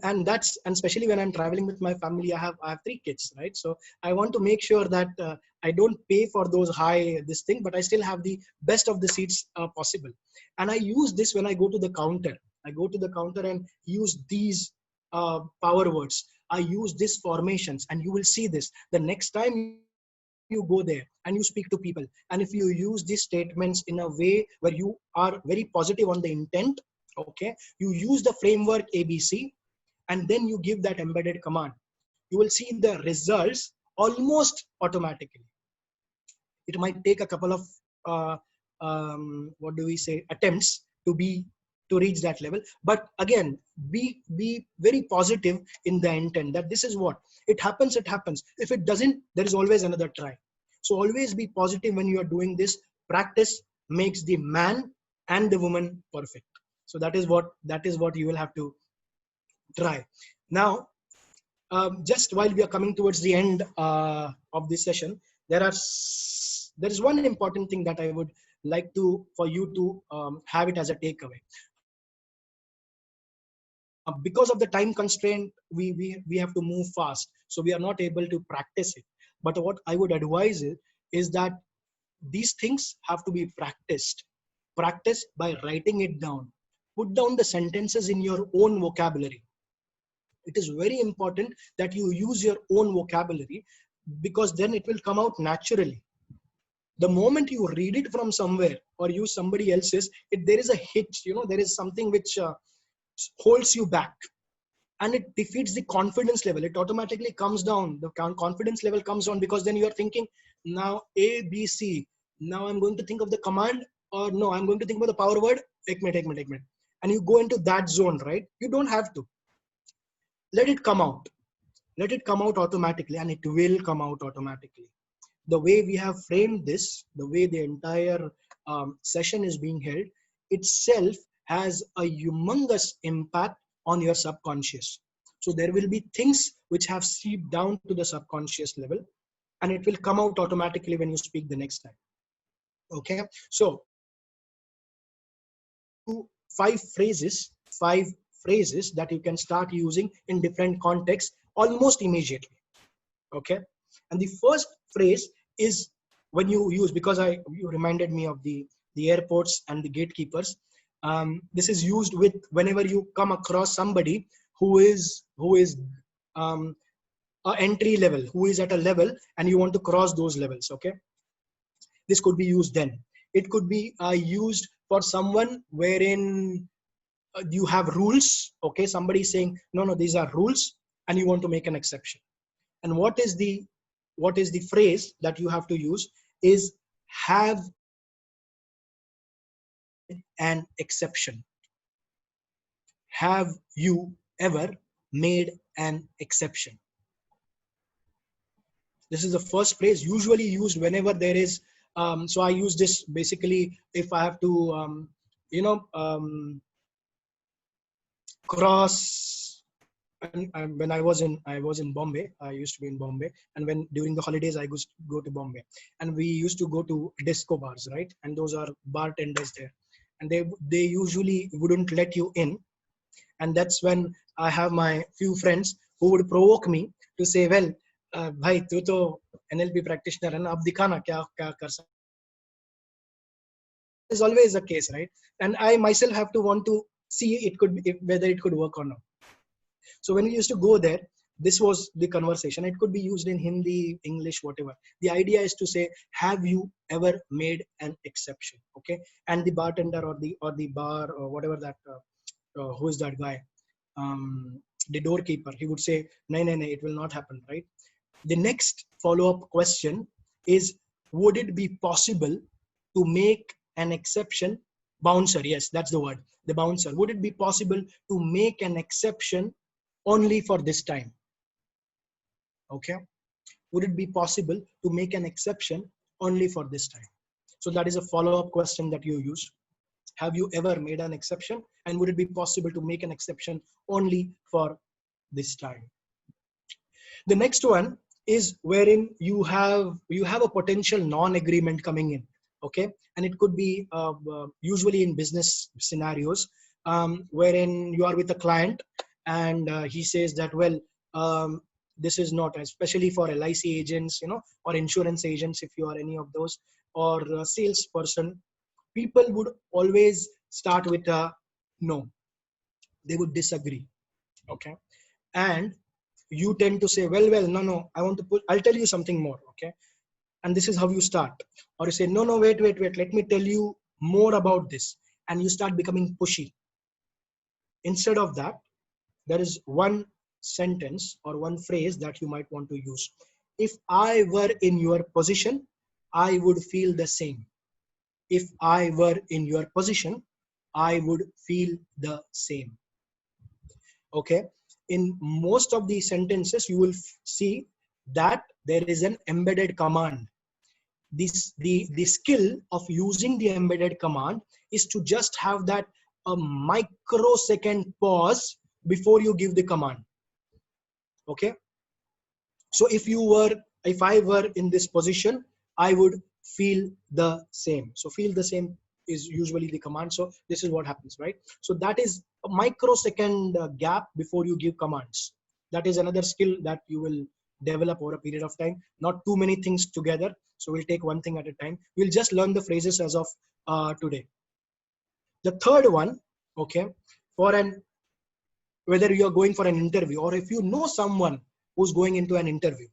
especially when I'm traveling with my family, I have 3 kids, right? So I want to make sure that I don't pay for those high this thing, but I still have the best of the seats possible. And I use this when I go to the counter. I go to the counter and use these power words. I use these formations, and you will see this the next time you go there and you speak to people. And if you use these statements in a way where you are very positive on the intent, okay, you use the framework ABC, and then you give that embedded command, you will see the results almost automatically. It might take a couple of uh, what do we say, attempts to reach that level, but again, be very positive in the intent that this is what it happens. It happens. If it doesn't, there is always another try. So always be positive when you are doing this. Practice makes the man and the woman perfect. So that is what you will have to try. Now, just while we are coming towards the end of this session, there is one important thing that I would like to for you to have it as a takeaway. Because of the time constraint, we have to move fast, so we are not able to practice it. But what I would advise is that these things have to be practiced. Practice by writing it down. Put down the sentences in your own vocabulary. It is very important that you use your own vocabulary, because then it will come out naturally. The moment you read it from somewhere or use somebody else's, there is a hitch, there is something which holds you back, and it defeats the confidence level. It automatically comes down. The confidence level comes down, because then you are thinking, now A, B, C. Now I'm going to think of the command, or no, I'm going to think about the power word. Ek minute. And you go into that zone, right? You don't have to. Let it come out. Let it come out automatically, and it will come out automatically. The way we have framed this, the way the entire session is being held, itself has a humongous impact on your subconscious. So there will be things which have seeped down to the subconscious level, and it will come out automatically when you speak the next time. Okay, so five phrases that you can start using in different contexts almost immediately. Okay, and the first phrase is when you use, because you reminded me of the airports and the gatekeepers. This is used with whenever you come across somebody who is a entry level, who is at a level, and you want to cross those levels. Okay, this could be used then. It could be used for someone wherein you have rules. Okay, somebody is saying, no, these are rules, and you want to make an exception. And what is the phrase that you have to use is, have an exception. Have you ever made an exception? This is the first phrase usually used whenever there is so I use this basically if I have to cross. And when I was in Bombay, I used to be in Bombay, and when during the holidays I used to go to Bombay, and we used to go to disco bars, right? And those are bartenders there, and they usually wouldn't let you in. And that's when I have my few friends who would provoke me to say, well, bhai, tu to NLP practitioner hai na, ab dikhana kya kar sakta. Is always the case, right? And I myself have to want to see whether it could work or not. So when we used to go there, this was the conversation. It could be used in Hindi, English, whatever. The idea is to say, have you ever made an exception? Okay. And the bartender or the bar or whatever that, who is that guy? The doorkeeper, he would say, no, it will not happen, right? The next follow-up question is, would it be possible to make an exception? Bouncer, yes, that's the word. The bouncer. Would it be possible to make an exception only for this time? Okay. Would it be possible to make an exception only for this time. So that is a follow-up question that you use. Have you ever made an exception, and would it be possible to make an exception only for this time? The next one is wherein you have a potential non-agreement coming in, okay, and it could be usually in business scenarios, wherein you are with a client and he says that, well, this is not, especially for LIC agents, or insurance agents, if you are any of those, or a salesperson, people would always start with a no. They would disagree, okay, and you tend to say, well, no, I'll tell you something more, okay, and this is how you start. Or you say, no, wait, let me tell you more about this, and you start becoming pushy. Instead of that, there is one sentence or one phrase that you might want to use. If I were in your position, I would feel the same. If I were in your position, I would feel the same. Okay, in most of these sentences you will see that there is an embedded command. The skill of using the embedded command is to just have that a microsecond pause before you give the command. Okay, so if I were in this position, I would feel the same. So feel the same is usually the command. So this is what happens, right? So that is a microsecond gap before you give commands. That is another skill that you will develop over a period of time. Not too many things together. So we'll take one thing at a time. We'll just learn the phrases as of today. The third one, okay, whether you're going for an interview, or if you know someone who's going into an interview,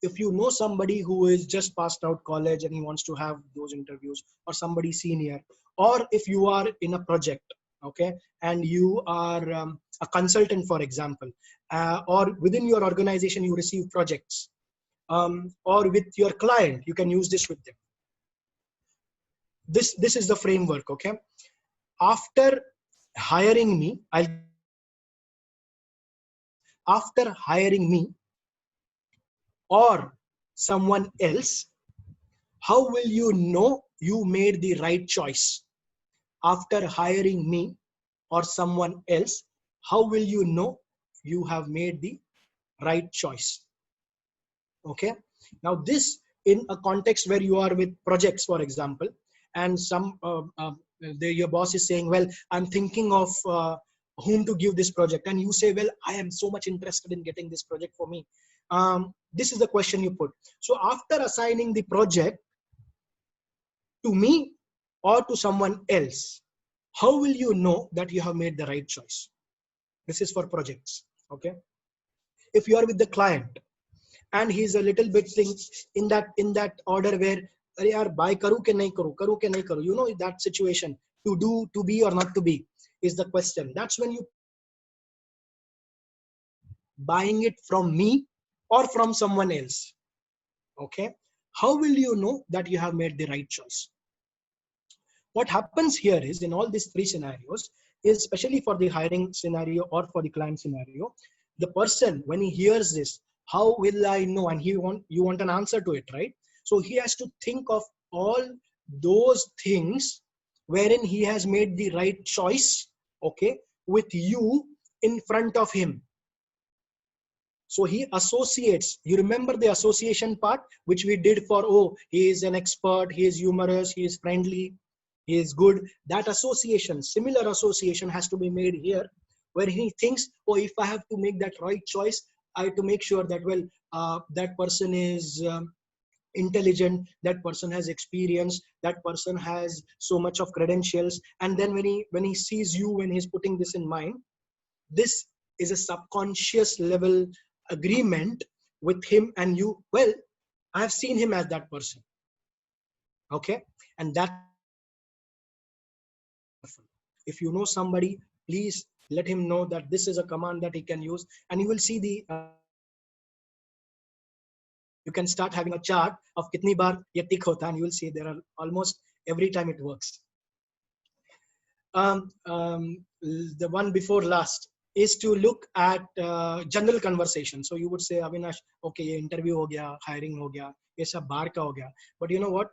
if you know somebody who is just passed out college and he wants to have those interviews, or somebody senior, or if you are in a project, okay, and you are a consultant, for example, or within your organization you receive projects, or with your client, you can use this with them. This is the framework, okay. After hiring me, after hiring me or someone else, how will you know you made the right choice? After hiring me or someone else, how will you know you have made the right choice? Okay. Now this, in a context where you are with projects, for example, and your boss is saying, well, I'm thinking of whom to give this project, and you say, well, I am so much interested in getting this project for me. This is the question you put. So after assigning the project to me or to someone else, how will you know that you have made the right choice? This is for projects, okay. If you are with the client and he's a little bit in that order where, yaar, buy karu ke nahi karu, you know, that situation, to do, to be or not to be is the question. That's when you buying it from me or from someone else, okay. How will you know that you have made the right choice? What happens here is, in all these three scenarios, is especially for the hiring scenario or for the client scenario, the person, when he hears this, how will I know? And you want an answer to it, right? So he has to think of all those things wherein he has made the right choice, okay, with you in front of him. So he associates. You remember the association part, which we did for, oh, he is an expert, he is humorous, he is friendly, he is good. That association, similar association has to be made here, where he thinks, oh, if I have to make that right choice, I have to make sure that, well, that person is intelligent, that person has experience, that person has so much of credentials. And then when he sees you, when he's putting this in mind, this is a subconscious level agreement with him and you. Well, I have seen him as that person, okay. And that, if you know somebody, please let him know that this is a command that he can use, and you will see the you can start having a chart of kitni baar ye tick hota, and you will see there are almost every time it works. The one before last is to look at general conversation. So you would say, Avinash, okay, ye interview ho gaya, hiring ho gaya, ye sab bahar ka ho gaya. But you know what?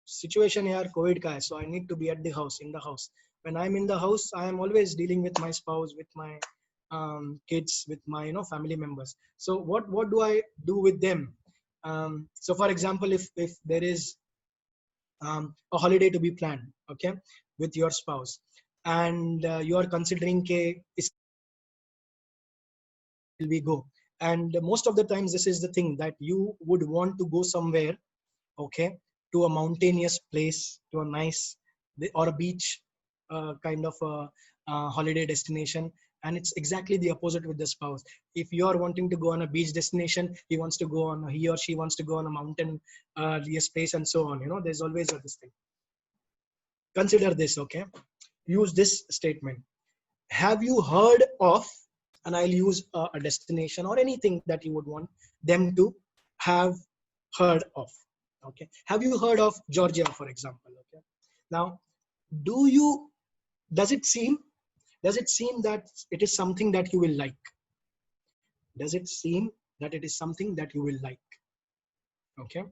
Situation here, COVID ka hai, so I need to be at the house, in the house. When I'm in the house, I am always dealing with my spouse, with my kids, with my family members. So what do I do with them? So for example, if there is a holiday to be planned, okay, with your spouse, and you are considering ke will we go, and most of the times this is the thing that you would want to go somewhere, okay, to a mountainous place, to a nice or a beach kind of a holiday destination. And it's exactly the opposite with the spouse. If you are wanting to go on a beach destination, he or she wants to go on a mountain yes place, and so on. There's always this thing. Consider this, okay? Use this statement. Have you heard of, and I'll use a destination or anything that you would want them to have heard of. Okay. Have you heard of Georgia, for example? Okay. Now, does it seem that it is something that you will like? Does it seem that it is something that you will like? Okay.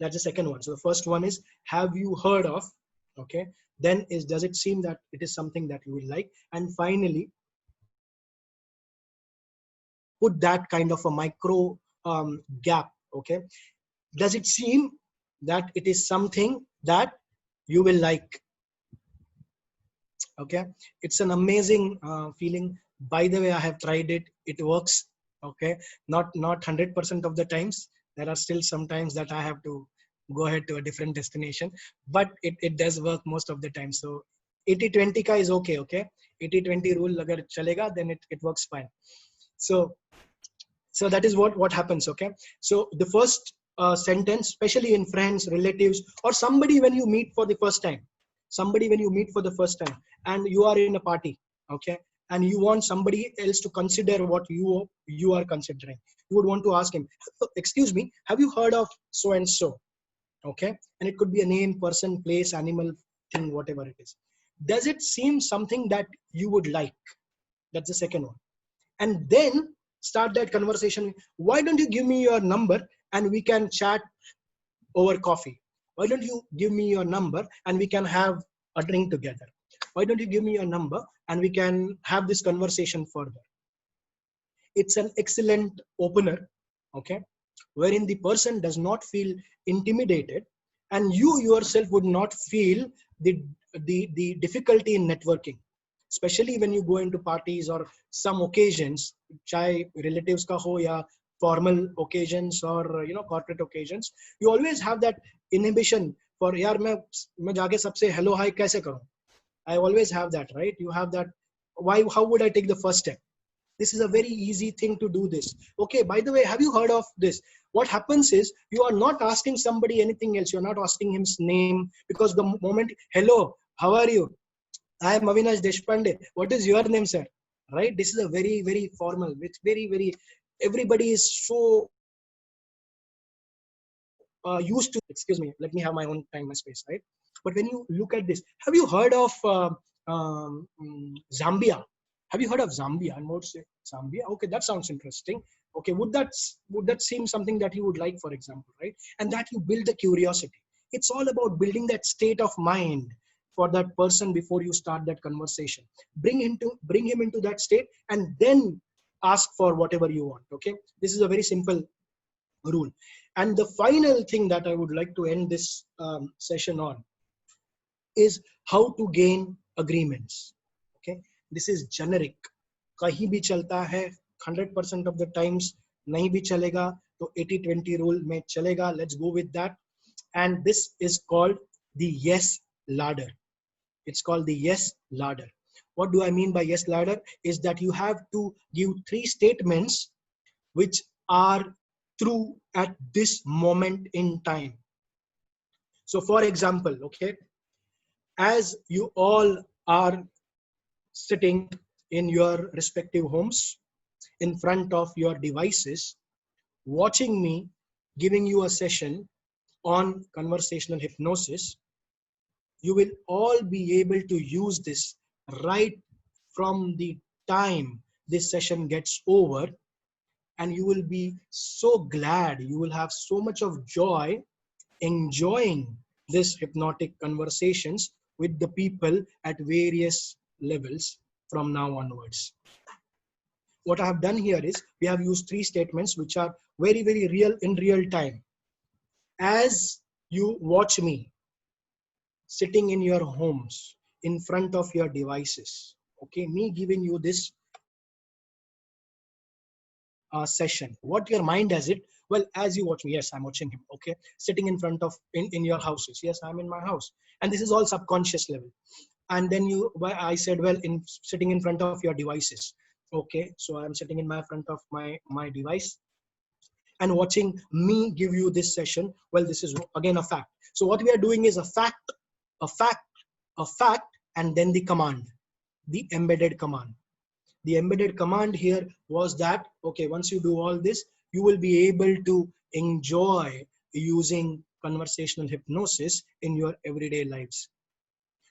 That's the second one. So the first one is, have you heard of? Okay. Then is, does it seem that it is something that you will like? And finally, put that kind of a micro gap. Okay. Does it seem that it is something that you will like? Okay. It's an amazing feeling. By the way, I have tried it. It works. Okay. Not 100% of the times. There are still some times that I have to go ahead to a different destination, but it does work most of the time. So 80-20 ka is okay. Okay. 80-20 rule agar chalega, then it works fine. So that is what happens. Okay. So the first sentence, especially in friends, relatives, or somebody when you meet for the first time, and you are in a party, okay, and you want somebody else to consider what you are considering, you would want to ask him, excuse me, have you heard of so and so? Okay. And it could be a name, person, place, animal, thing, whatever it is. Does it seem something that you would like? That's the second one. And then start that conversation. Why don't you give me your number and we can chat over coffee? Why don't you give me your number and we can have a drink together? Why don't you give me your number and we can have this conversation further? It's an excellent opener, okay, wherein the person does not feel intimidated, and you yourself would not feel the difficulty in networking, especially when you go into parties or some occasions, chahe relatives ka ho ya formal occasions or corporate occasions. You always have that inhibition for yaar main jaake sabse hello hi kaise karu. I always have that, right? You have that. How would I take the first step? This is a very easy thing to do this. Okay, by the way, have you heard of this? What happens is, you are not asking somebody anything else. You're not asking him his name, because the moment, hello, how are you? I am Avinash Deshpande. What is your name, sir? Right? This is a very, very formal, it's very, very, everybody is so used to, excuse me, let me have my own time and space, right? But when you look at this, have you heard of Zambia? Have you heard of Zambia? And what say Zambia? Okay, that sounds interesting. Okay, would that seem something that you would like, for example, right? And that you build the curiosity. It's all about building that state of mind for that person before you start that conversation. Bring him into that state, and then ask for whatever you want. Okay, this is a very simple rule. And the final thing that I would like to end this session on is how to gain agreements. Okay, this is generic. Kahin bhi chalta hai, 100% of the times nahi bhi chalega, to 80-20 rule mein chalega. Let's go with that. And this is called the yes ladder. It's called the yes ladder. What do I mean by yes ladder? Is that you have to give 3 statements which are true at this moment in time. So for example, okay, as you all are sitting in your respective homes in front of your devices, watching me giving you a session on conversational hypnosis, you will all be able to use this right from the time this session gets over, and you will be so glad, you will have so much of joy enjoying this hypnotic conversations with the people at various levels from now onwards. What I have done here is we have used 3 statements which are very, very real in real time. As you watch me sitting in your homes in front of your devices, okay, me giving you this session, what your mind has it? Well, as you watch me, yes, I'm watching him, okay, sitting in front of in your houses, yes, I'm in my house, and this is all subconscious level. And then I said, well, in sitting in front of your devices, okay, so I'm sitting in my front of my device and watching me give you this session. Well, this is again a fact. So what we are doing is a fact, a fact, a fact, and then the command, the embedded command. The embedded command here was that, okay, once you do all this, you will be able to enjoy using conversational hypnosis in your everyday lives.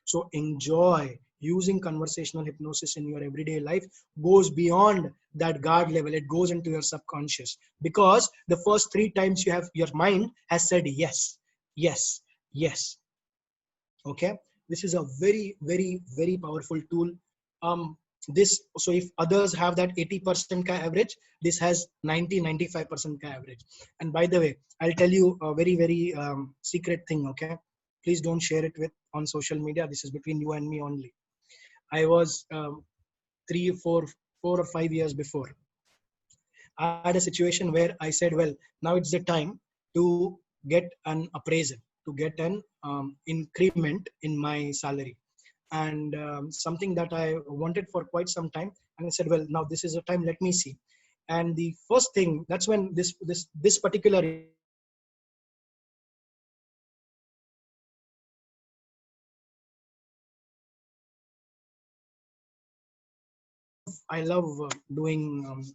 So enjoy using conversational hypnosis in your everyday life goes beyond that guard level. It goes into your subconscious, because the first 3 times your mind has said yes, yes, yes. Okay, this is a very, very, very powerful tool. So if others have that 80% ka average, this has 90-95% ka average. And by the way, I'll tell you a very, very secret thing. Okay, please don't share it with on social media. This is between you and me only. I was 4 or 5 years before, I had a situation where I said, well, now it's the time to get an appraisal, to get an increment in my salary, and something that I wanted for quite some time. And I said, well, now this is the time, let me see. And the first thing, that's when this particular I love doing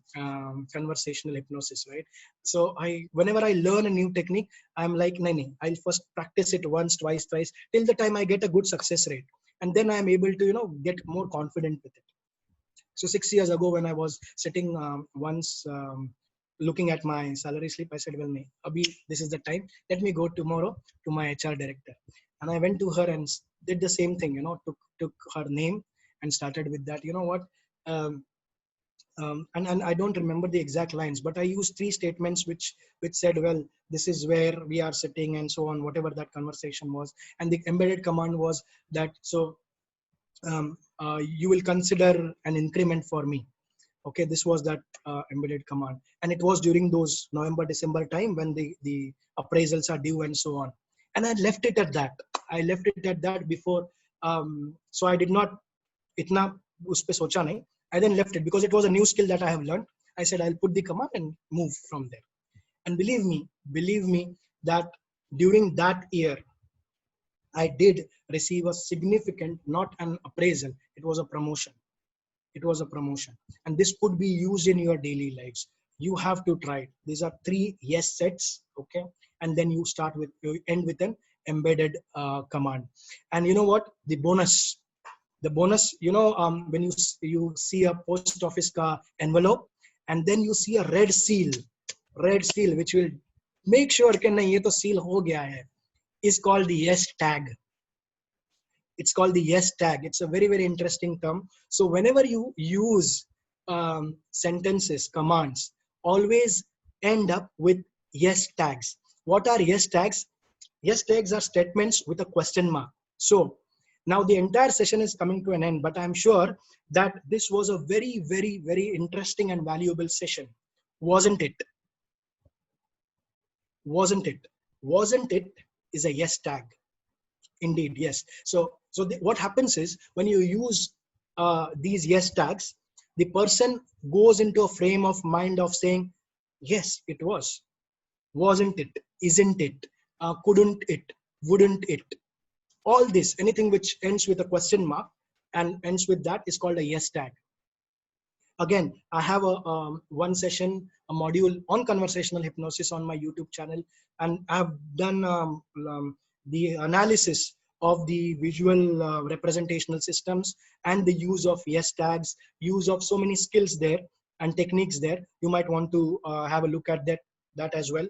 conversational hypnosis, right? So whenever I learn a new technique, I'm like, no, I'll first practice it once, twice, thrice, till the time I get a good success rate, and then I'm able to, get more confident with it. So 6 years ago, when I was sitting once looking at my salary slip, I said, well, no, Abhi, this is the time. Let me go tomorrow to my HR director. And I went to her and did the same thing, took her name and started with that. You know what? And I don't remember the exact lines, but I used 3 statements which said, well, this is where we are sitting and so on, whatever that conversation was. And the embedded command was that, so you will consider an increment for me. Okay, this was that embedded command. And it was during those November, December time when the appraisals are due and so on. And I left it at that. I left it at that before. So I did not, itna uspe socha nahi. I then left it because it was a new skill that I have learned. I said, I'll put the command and move from there. And believe me that during that year, I did receive a significant, not an appraisal, it was a promotion. It was a promotion. And this could be used in your daily lives. You have to try it. These are 3 yes sets, okay? And then you end with an embedded command. And you know what? The bonus, when you see a post office ka envelope, and then you see a red seal, which will make sure कि नहीं ये तो seal हो गया है, is called the yes tag. It's called the yes tag. It's a very, very interesting term. So whenever you use sentences, commands, always end up with yes tags. What are yes tags? Yes tags are statements with a question mark. So now the entire session is coming to an end, but I'm sure that this was a very, very, very interesting and valuable session. Wasn't it? Wasn't it? Wasn't it is a yes tag. Indeed, yes. So what happens is when you use these yes tags, the person goes into a frame of mind of saying, yes, it was. Wasn't it? Isn't it? Couldn't it? Wouldn't it? All this, anything which ends with a question mark and ends with that is called a yes tag. Again, I have a one session, a module on conversational hypnosis on my YouTube channel, and I've done the analysis of the visual representational systems and the use of yes tags, use of so many skills there and techniques there. You might want to have a look at that as well,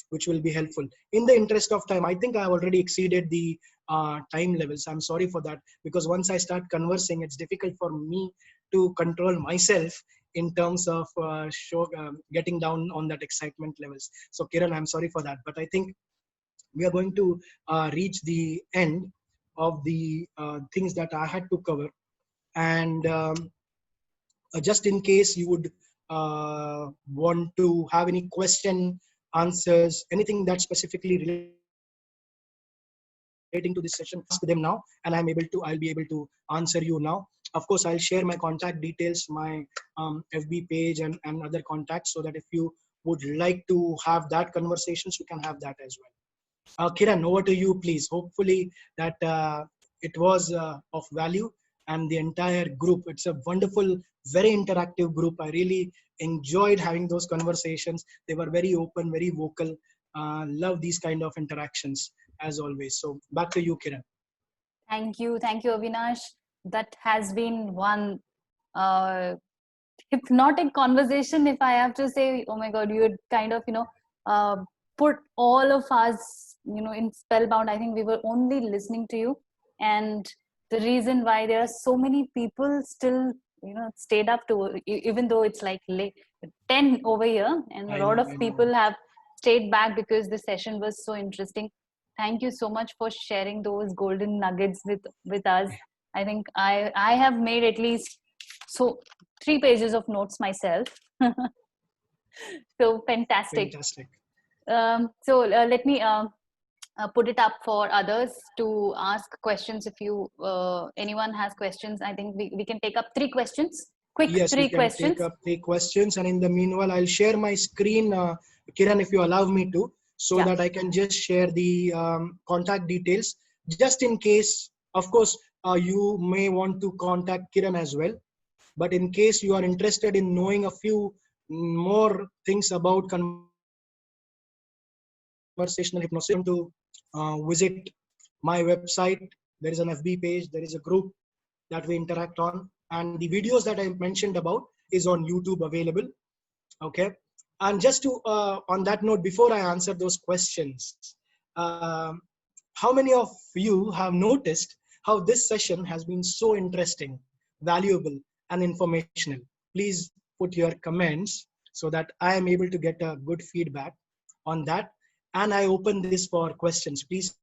which will be helpful. In the interest of time, I think I have already exceeded the time levels. I'm sorry for that, because once I start conversing, it's difficult for me to control myself in terms of getting down on that excitement levels. So Kiran, I'm sorry for that, but I think we are going to reach the end of the things that I had to cover. And just in case you would want to have any question, answers, anything that specifically relating to this session, ask them now, and I'll be able to answer you now. Of course, I'll share my contact details, my FB page and other contacts, so that if you would like to have that conversations, you can have that as well. Kiran, over to you, please. Hopefully that it was of value, and the entire group. It's a wonderful, very interactive group. I really enjoyed having those conversations. They were very open, very vocal. Love these kind of interactions as always. So back to you, Kiran. Thank you, Avinash. That has been one hypnotic conversation, if I have to say. Oh my God, you had kind of uh, put all of us in spellbound. I think we were only listening to you, and the reason why there are so many people still stayed up to, even though it's like late 10 over here, and a lot of I know. people have stayed back because the session was so interesting. Thank you so much for sharing those golden nuggets with us. I think I have made at least 3 pages of notes myself. So fantastic. Fantastic. So let me put it up for others to ask questions. If anyone has questions, I think we can take up 3 questions. Quick, yes, 3 we can questions. take up 3 questions, and in the meanwhile, I'll share my screen, Kiran, if you allow me to, so that I can just share the contact details, just in case. Of course, you may want to contact Kiran as well, but in case you are interested in knowing a few more things about conversational hypnosis, to visit my website. There is an FB page, there is a group that we interact on, and the videos that I mentioned about is on YouTube available. Okay, and just to on that note, before I answer those questions, how many of you have noticed how this session has been so interesting, valuable, and informational? Please put your comments so that I am able to get a good feedback on that. And I open this for questions. Please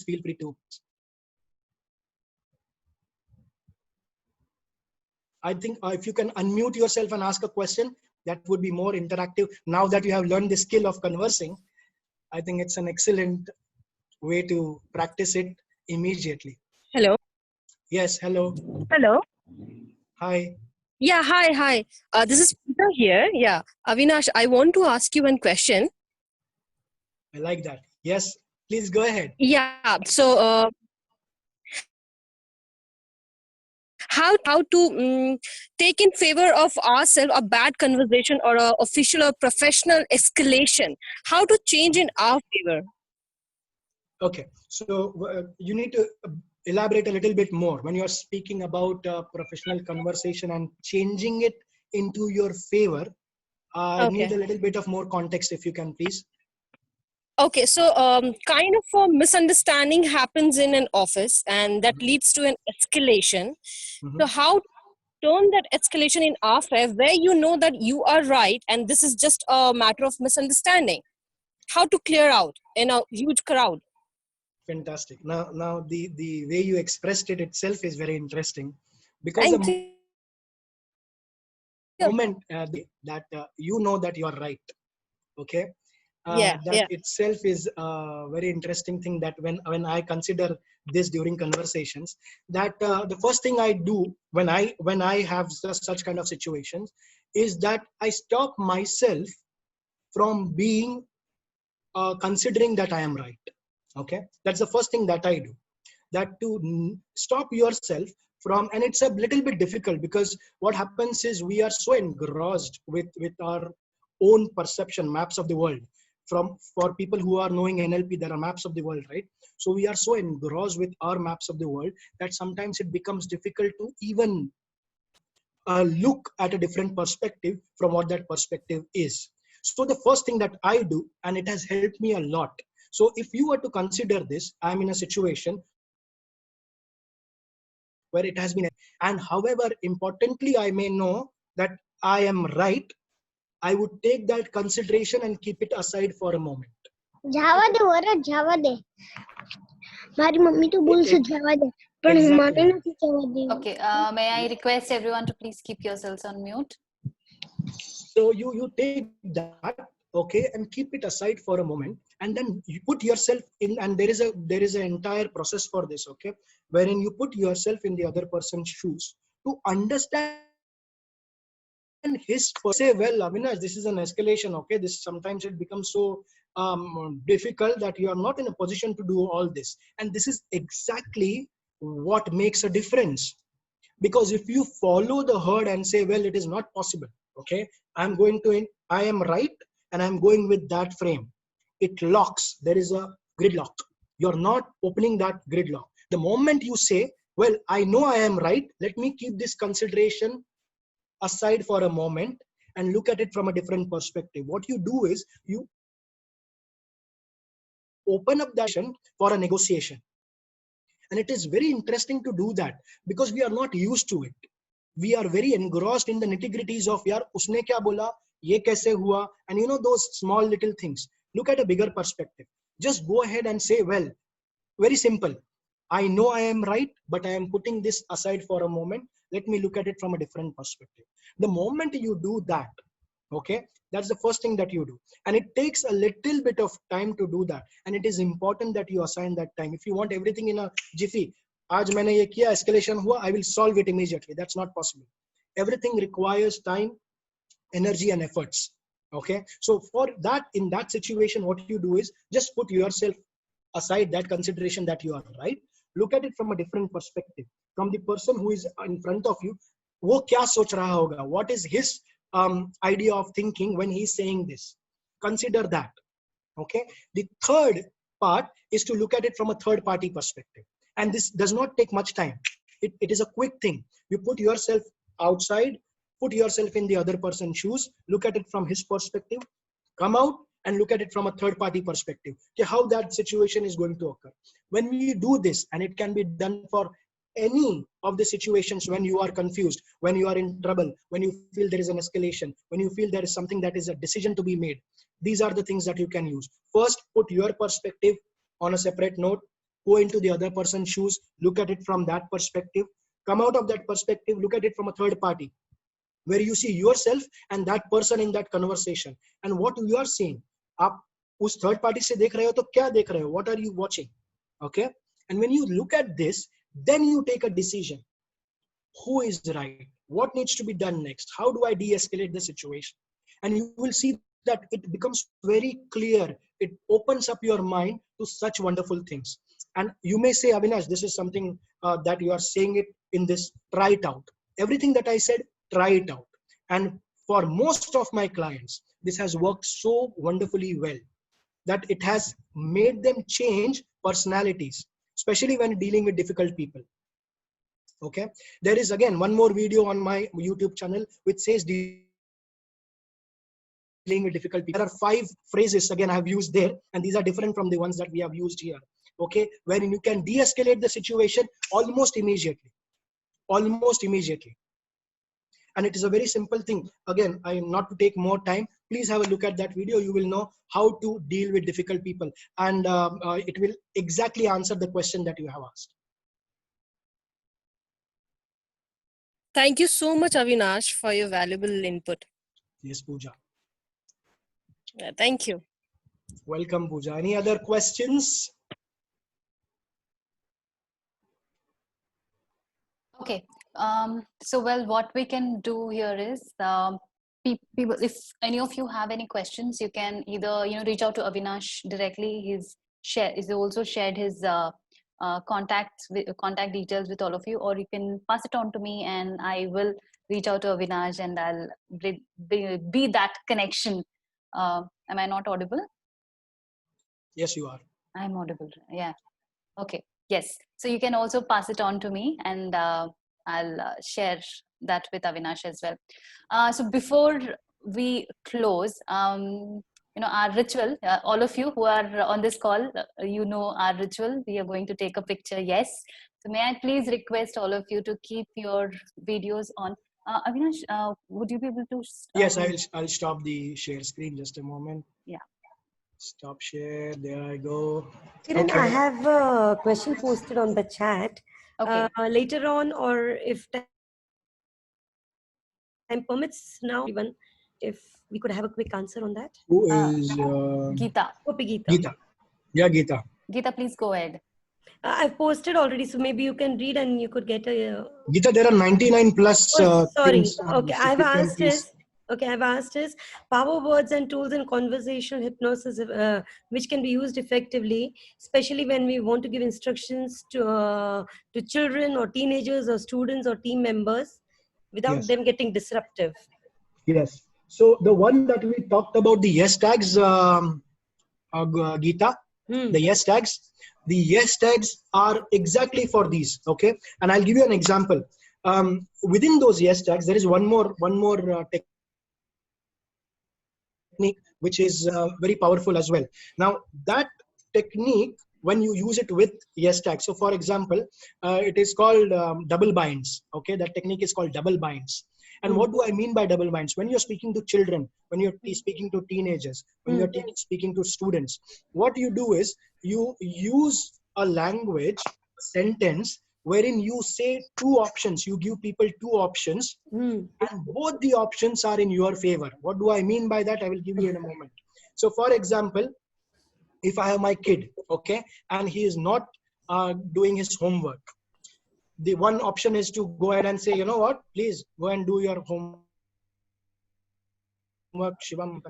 feel free to. I think if you can unmute yourself and ask a question, that would be more interactive. Now that you have learned the skill of conversing, I think it's an excellent way to practice it immediately. Hello. Yes, hello. Hello. Hi. Yeah, hi. This is Peter here. Yeah, Avinash, I want to ask you one question. I like that. Yes, please go ahead. Yeah, so how to take in favor of ourselves a bad conversation or a official or professional escalation? How to change in our favor? Okay, so you need to elaborate a little bit more when you're speaking about professional conversation and changing it into your favor. I need a little bit of more context, if you can, please. Okay, so kind of a misunderstanding happens in an office, and that leads to an escalation. So how to turn that escalation in our favor, where you know that you are right and this is just a matter of misunderstanding? How to clear out in a huge crowd? Fantastic. Now the way you expressed it itself is very interesting, because Thank the you. moment that you know that you are right, okay, that itself is a very interesting thing. That when I consider this during conversations, that the first thing I do when I have such kind of situations is that I stop myself from being considering that I am right. Okay, that's the first thing that I do. That to stop yourself from, and it's a little bit difficult, because what happens is we are so engrossed with our own perception maps of the world. for people who are knowing NLP, there are maps of the world, right? So we are so engrossed with our maps of the world that sometimes it becomes difficult to even look at a different perspective from what that perspective is. So the first thing that I do, and it has helped me a lot. So if you were to consider this, I'm in a situation where it has been, and however importantly I may know that I am right, I would take that consideration and keep it aside for a moment. जावा दे वरा जावा दे मारी mummy तो बोल से जावा दे पर हमारे ना जावा दे. Okay, may I request everyone to please keep yourselves on mute? So you take that, okay, and keep it aside for a moment, and then you put yourself in, and there is an entire process for this, okay, wherein you put yourself in the other person's shoes to understand his say, well, Avinash, this is an escalation, okay, this sometimes it becomes so difficult that you are not in a position to do all this, and this is exactly what makes a difference. Because if you follow the herd and say, well, it is not possible, okay, I am right and I'm going with that frame, it locks. There is a gridlock. You're not opening that gridlock. The moment you say, well, I know I am right, let me keep this consideration aside for a moment and look at it from a different perspective, what you do is you open up that for a negotiation. And it is very interesting to do that because we are not used to it. We are very engrossed in the nitty-gritties of yaar usne kya bola, ye kaise hua, and you know those small little things. Look at a bigger perspective. Just go ahead and say, well, very simple. I know I am right, but I am putting this aside for a moment. Let me look at it from a different perspective. The moment you do that, okay, that's the first thing that you do, and it takes a little bit of time to do that, and it is important that you assign that time. If you want everything in a jiffy, aaj maine ye kiya, escalation hua, I will solve it immediately. That's not possible. Everything requires time, energy, and efforts. Okay, so for that, in that situation, what you do is just put yourself aside that consideration that you are right. Look at it from a different perspective, from the person who is in front of you. वो क्या सोच रहा होगा? What is his idea of thinking when he's saying this? Consider that. Okay. The third part is to look at it from a third party perspective, and this does not take much time. It is a quick thing. You put yourself outside, put yourself in the other person's shoes, look at it from his perspective, come out and look at it from a third party perspective, okay, how that situation is going to occur. When we do this, and it can be done for any of the situations, when you are confused, when you are in trouble, when you feel there is an escalation, when you feel there is something that is a decision to be made, these are the things that you can use. First, put your perspective on a separate note, go into the other person's shoes, look at it from that perspective, come out of that perspective, look at it from a third party, where you see yourself and that person in that conversation, and what you are seeing. आप उस third party से देख रहे हो तो क्या देख रहे हो? What are you watching? Okay, and when you look at this, then you take a decision. Who is right? What needs to be done next? How do I de-escalate the situation? And you will see that it becomes very clear. It opens up your mind to such wonderful things. And you may say, Avinash, this is something that you are saying it in this, try it out. Everything that I said, try it out. And for most of my clients, this has worked so wonderfully well that it has made them change personalities, especially when dealing with difficult people. Okay, there is again one more video on my YouTube channel which says dealing with difficult people. There are 5 phrases again I have used there, and these are different from the ones that we have used here. Okay, wherein you can de-escalate the situation almost immediately. And it is a very simple thing. Again, I am not to take more time. Please have a look at that video. You will know how to deal with difficult people, and it will exactly answer the question that you have asked. Thank you so much, Avinash, for your valuable input. Yes, Pooja. Thank you. Welcome, Pooja. Any other questions? Okay. So, well, what we can do here is, people, if any of you have any questions, you can either reach out to Avinash directly. He's also shared his contact details with all of you, or you can pass it on to me, and I will reach out to Avinash, and I'll be that connection. Am I not audible? Yes, you are. I'm audible. Yeah. Okay. Yes. So you can also pass it on to me, and I'll share that with Avinash as well. So before we close, our ritual, all of you who are on this call, you know our ritual. We are going to take a picture. Yes. So may I please request all of you to keep your videos on. Avinash, would you be able to? Yes, I'll stop the share screen just a moment. Yeah. Stop share. There I go. Kiran, I Okay. have a question posted on the chat. Okay. Later on, or if time permits now, even if we could have a quick answer on that. Who is Geeta. Copy Geeta. Geeta? Yeah, Geeta. Geeta, please go ahead. I've posted already, so maybe you can read and you could get a. Geeta, there are 99 plus sorry. things. Okay, So I've you can asked please. is. Okay, I've asked is power words and tools in conversational hypnosis, which can be used effectively, especially when we want to give instructions to children or teenagers or students or team members, without Yes. them getting disruptive. Yes. So the one that we talked about, the yes tags, Geeta, the yes tags. The yes tags are exactly for these. Okay, and I'll give you an example. Within those yes tags, there is one more technique which is very powerful as well. Now that technique, when you use it with yes tag, so for example, it is called double binds. Okay, that technique is called double binds. And what do I mean by double binds? When you're speaking to children, when you're speaking to teenagers, when you're speaking to students, what you do is you use a language, sentence, wherein you say two options. You give people two options, and both the options are in your favor. What do I mean by that? I will give you in a moment. So for example, if I have my kid, okay, and he is not doing his homework, the one option is to go ahead and say, you know what, please go and do your homework, Shivam,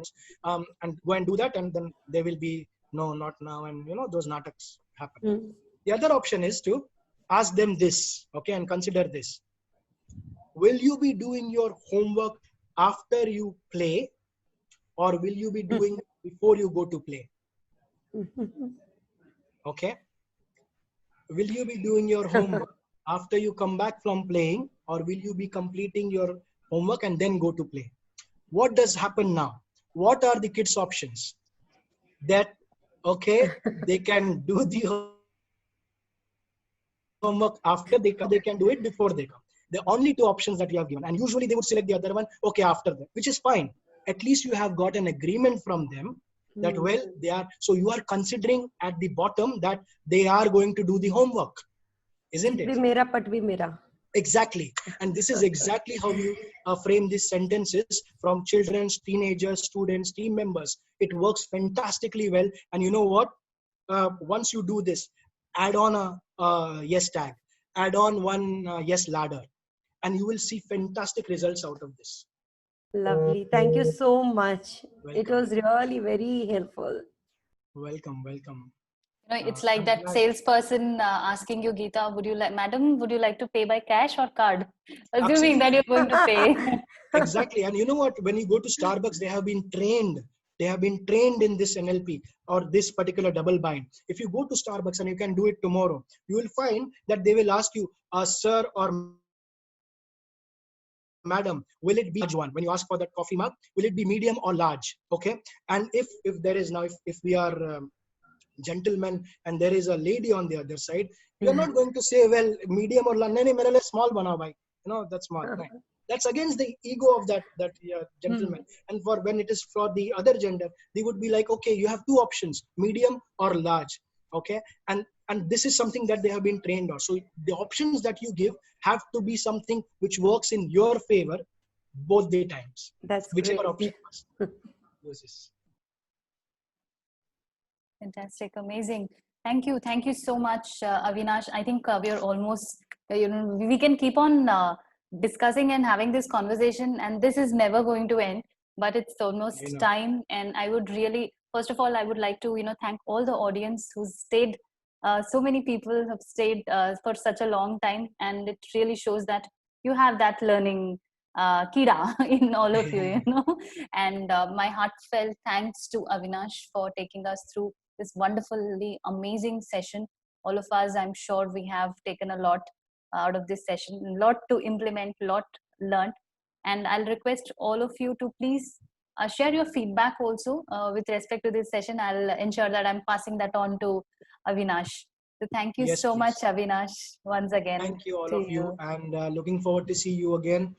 and go and do that, and then there will be no, not now, and those nataks happen. The other option is to ask them this, okay, and consider this. Will you be doing your homework after you play, or will you be doing before you go to play? Okay. Will you be doing your homework after you come back from playing, or will you be completing your homework and then go to play? What does happen now? What are the kids' options? That, okay, they can do the homework after they come, they can do it before they come. The only two options that you have given, and usually they would select the other one, okay, after that, which is fine. At least you have got an agreement from them that, well, they are, so you are considering at the bottom that they are going to do the homework, isn't it? Bhi mera, pat bhi mera. Exactly. And this is exactly how you frame these sentences from children, teenagers, students, team members. It works fantastically well. And you know what? Once you do this, add on a yes tag, add on one yes ladder, and you will see fantastic results out of this. Lovely. Thank you so much. Welcome. It was really very helpful. Welcome, welcome. It's like I'm that glad. salesperson asking you, Geeta, madam, would you like to pay by cash or card? Assuming Absolutely. that you're going to pay. Exactly. And you know what? When you go to Starbucks, they have been trained. They have been trained in this NLP or this particular double bind. If you go to Starbucks, and you can do it tomorrow, you will find that they will ask you, sir or madam, will it be large one? When you ask for that coffee mug, will it be medium or large? Okay. And if there is now, if we are gentlemen and there is a lady on the other side, you're not going to say, well, medium or large, nahi, mere liye small bana bhai. That's small. Right? That's against the ego of that gentleman. And for when it is for the other gender, they would be like, okay, you have two options, medium or large. Okay. And this is something that they have been trained on. So the options that you give have to be something which works in your favor both the times. That's whichever great. option uses. Fantastic, amazing. Thank you so much, Avinash. I think we are almost, we can keep on discussing and having this conversation, and this is never going to end. But it's almost time, and I would really, first of all, I would like to, thank all the audience who stayed. So many people have stayed for such a long time, and it really shows that you have that learning kida in all of you, And my heartfelt thanks to Avinash for taking us through this wonderfully amazing session. All of us, I'm sure we have taken a lot out of this session, a lot to implement, a lot learned. And I'll request all of you to please share your feedback also with respect to this session. I'll ensure that I'm passing that on to Avinash. So thank you Yes, so much, please. Avinash, once again. Thank you, all To of you, you. and looking forward to see you again.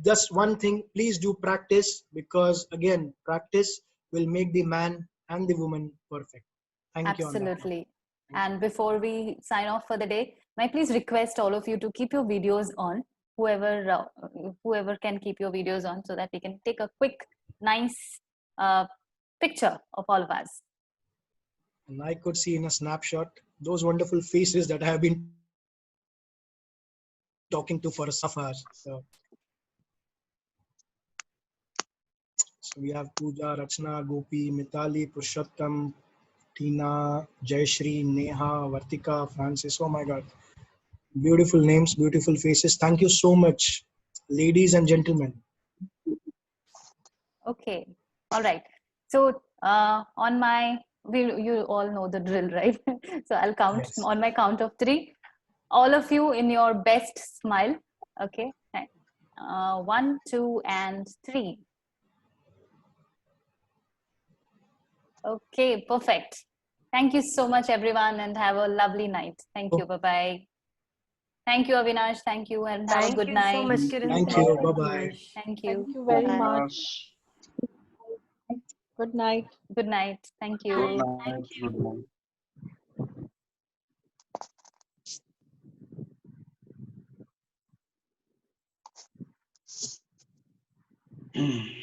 Just one thing, please do practice, because again, practice will make the man and the woman perfect. Thank you on that one. Absolutely. Thank you. And before we sign off for the day, may I please request all of you to keep your videos on, whoever can keep your videos on, so that we can take a quick, nice picture of all of us. And I could see in a snapshot those wonderful faces that I have been talking to for a half hour. So we have Pooja, Rachna, Gopi, Mitali, Purushottam, Tina, Jayashri, Neha, Vartika, Francis. Oh my God. Beautiful names, beautiful faces. Thank you so much, ladies and gentlemen. Okay. All right. So you all know the drill, right? So I'll count Yes. on my count of 3. All of you in your best smile. Okay. 1, 2, and 3. Okay, perfect. Thank you so much, everyone, and have a lovely night. Thank you. Bye-bye. Thank you, Avinash. Thank you, and have a Thank good you so night. much, Kiran. Thank Thank you. you, Bye-bye. Avinash. Thank Thank you. you very Bye. much. Good night. Good night. Thank you. Good night. Good night.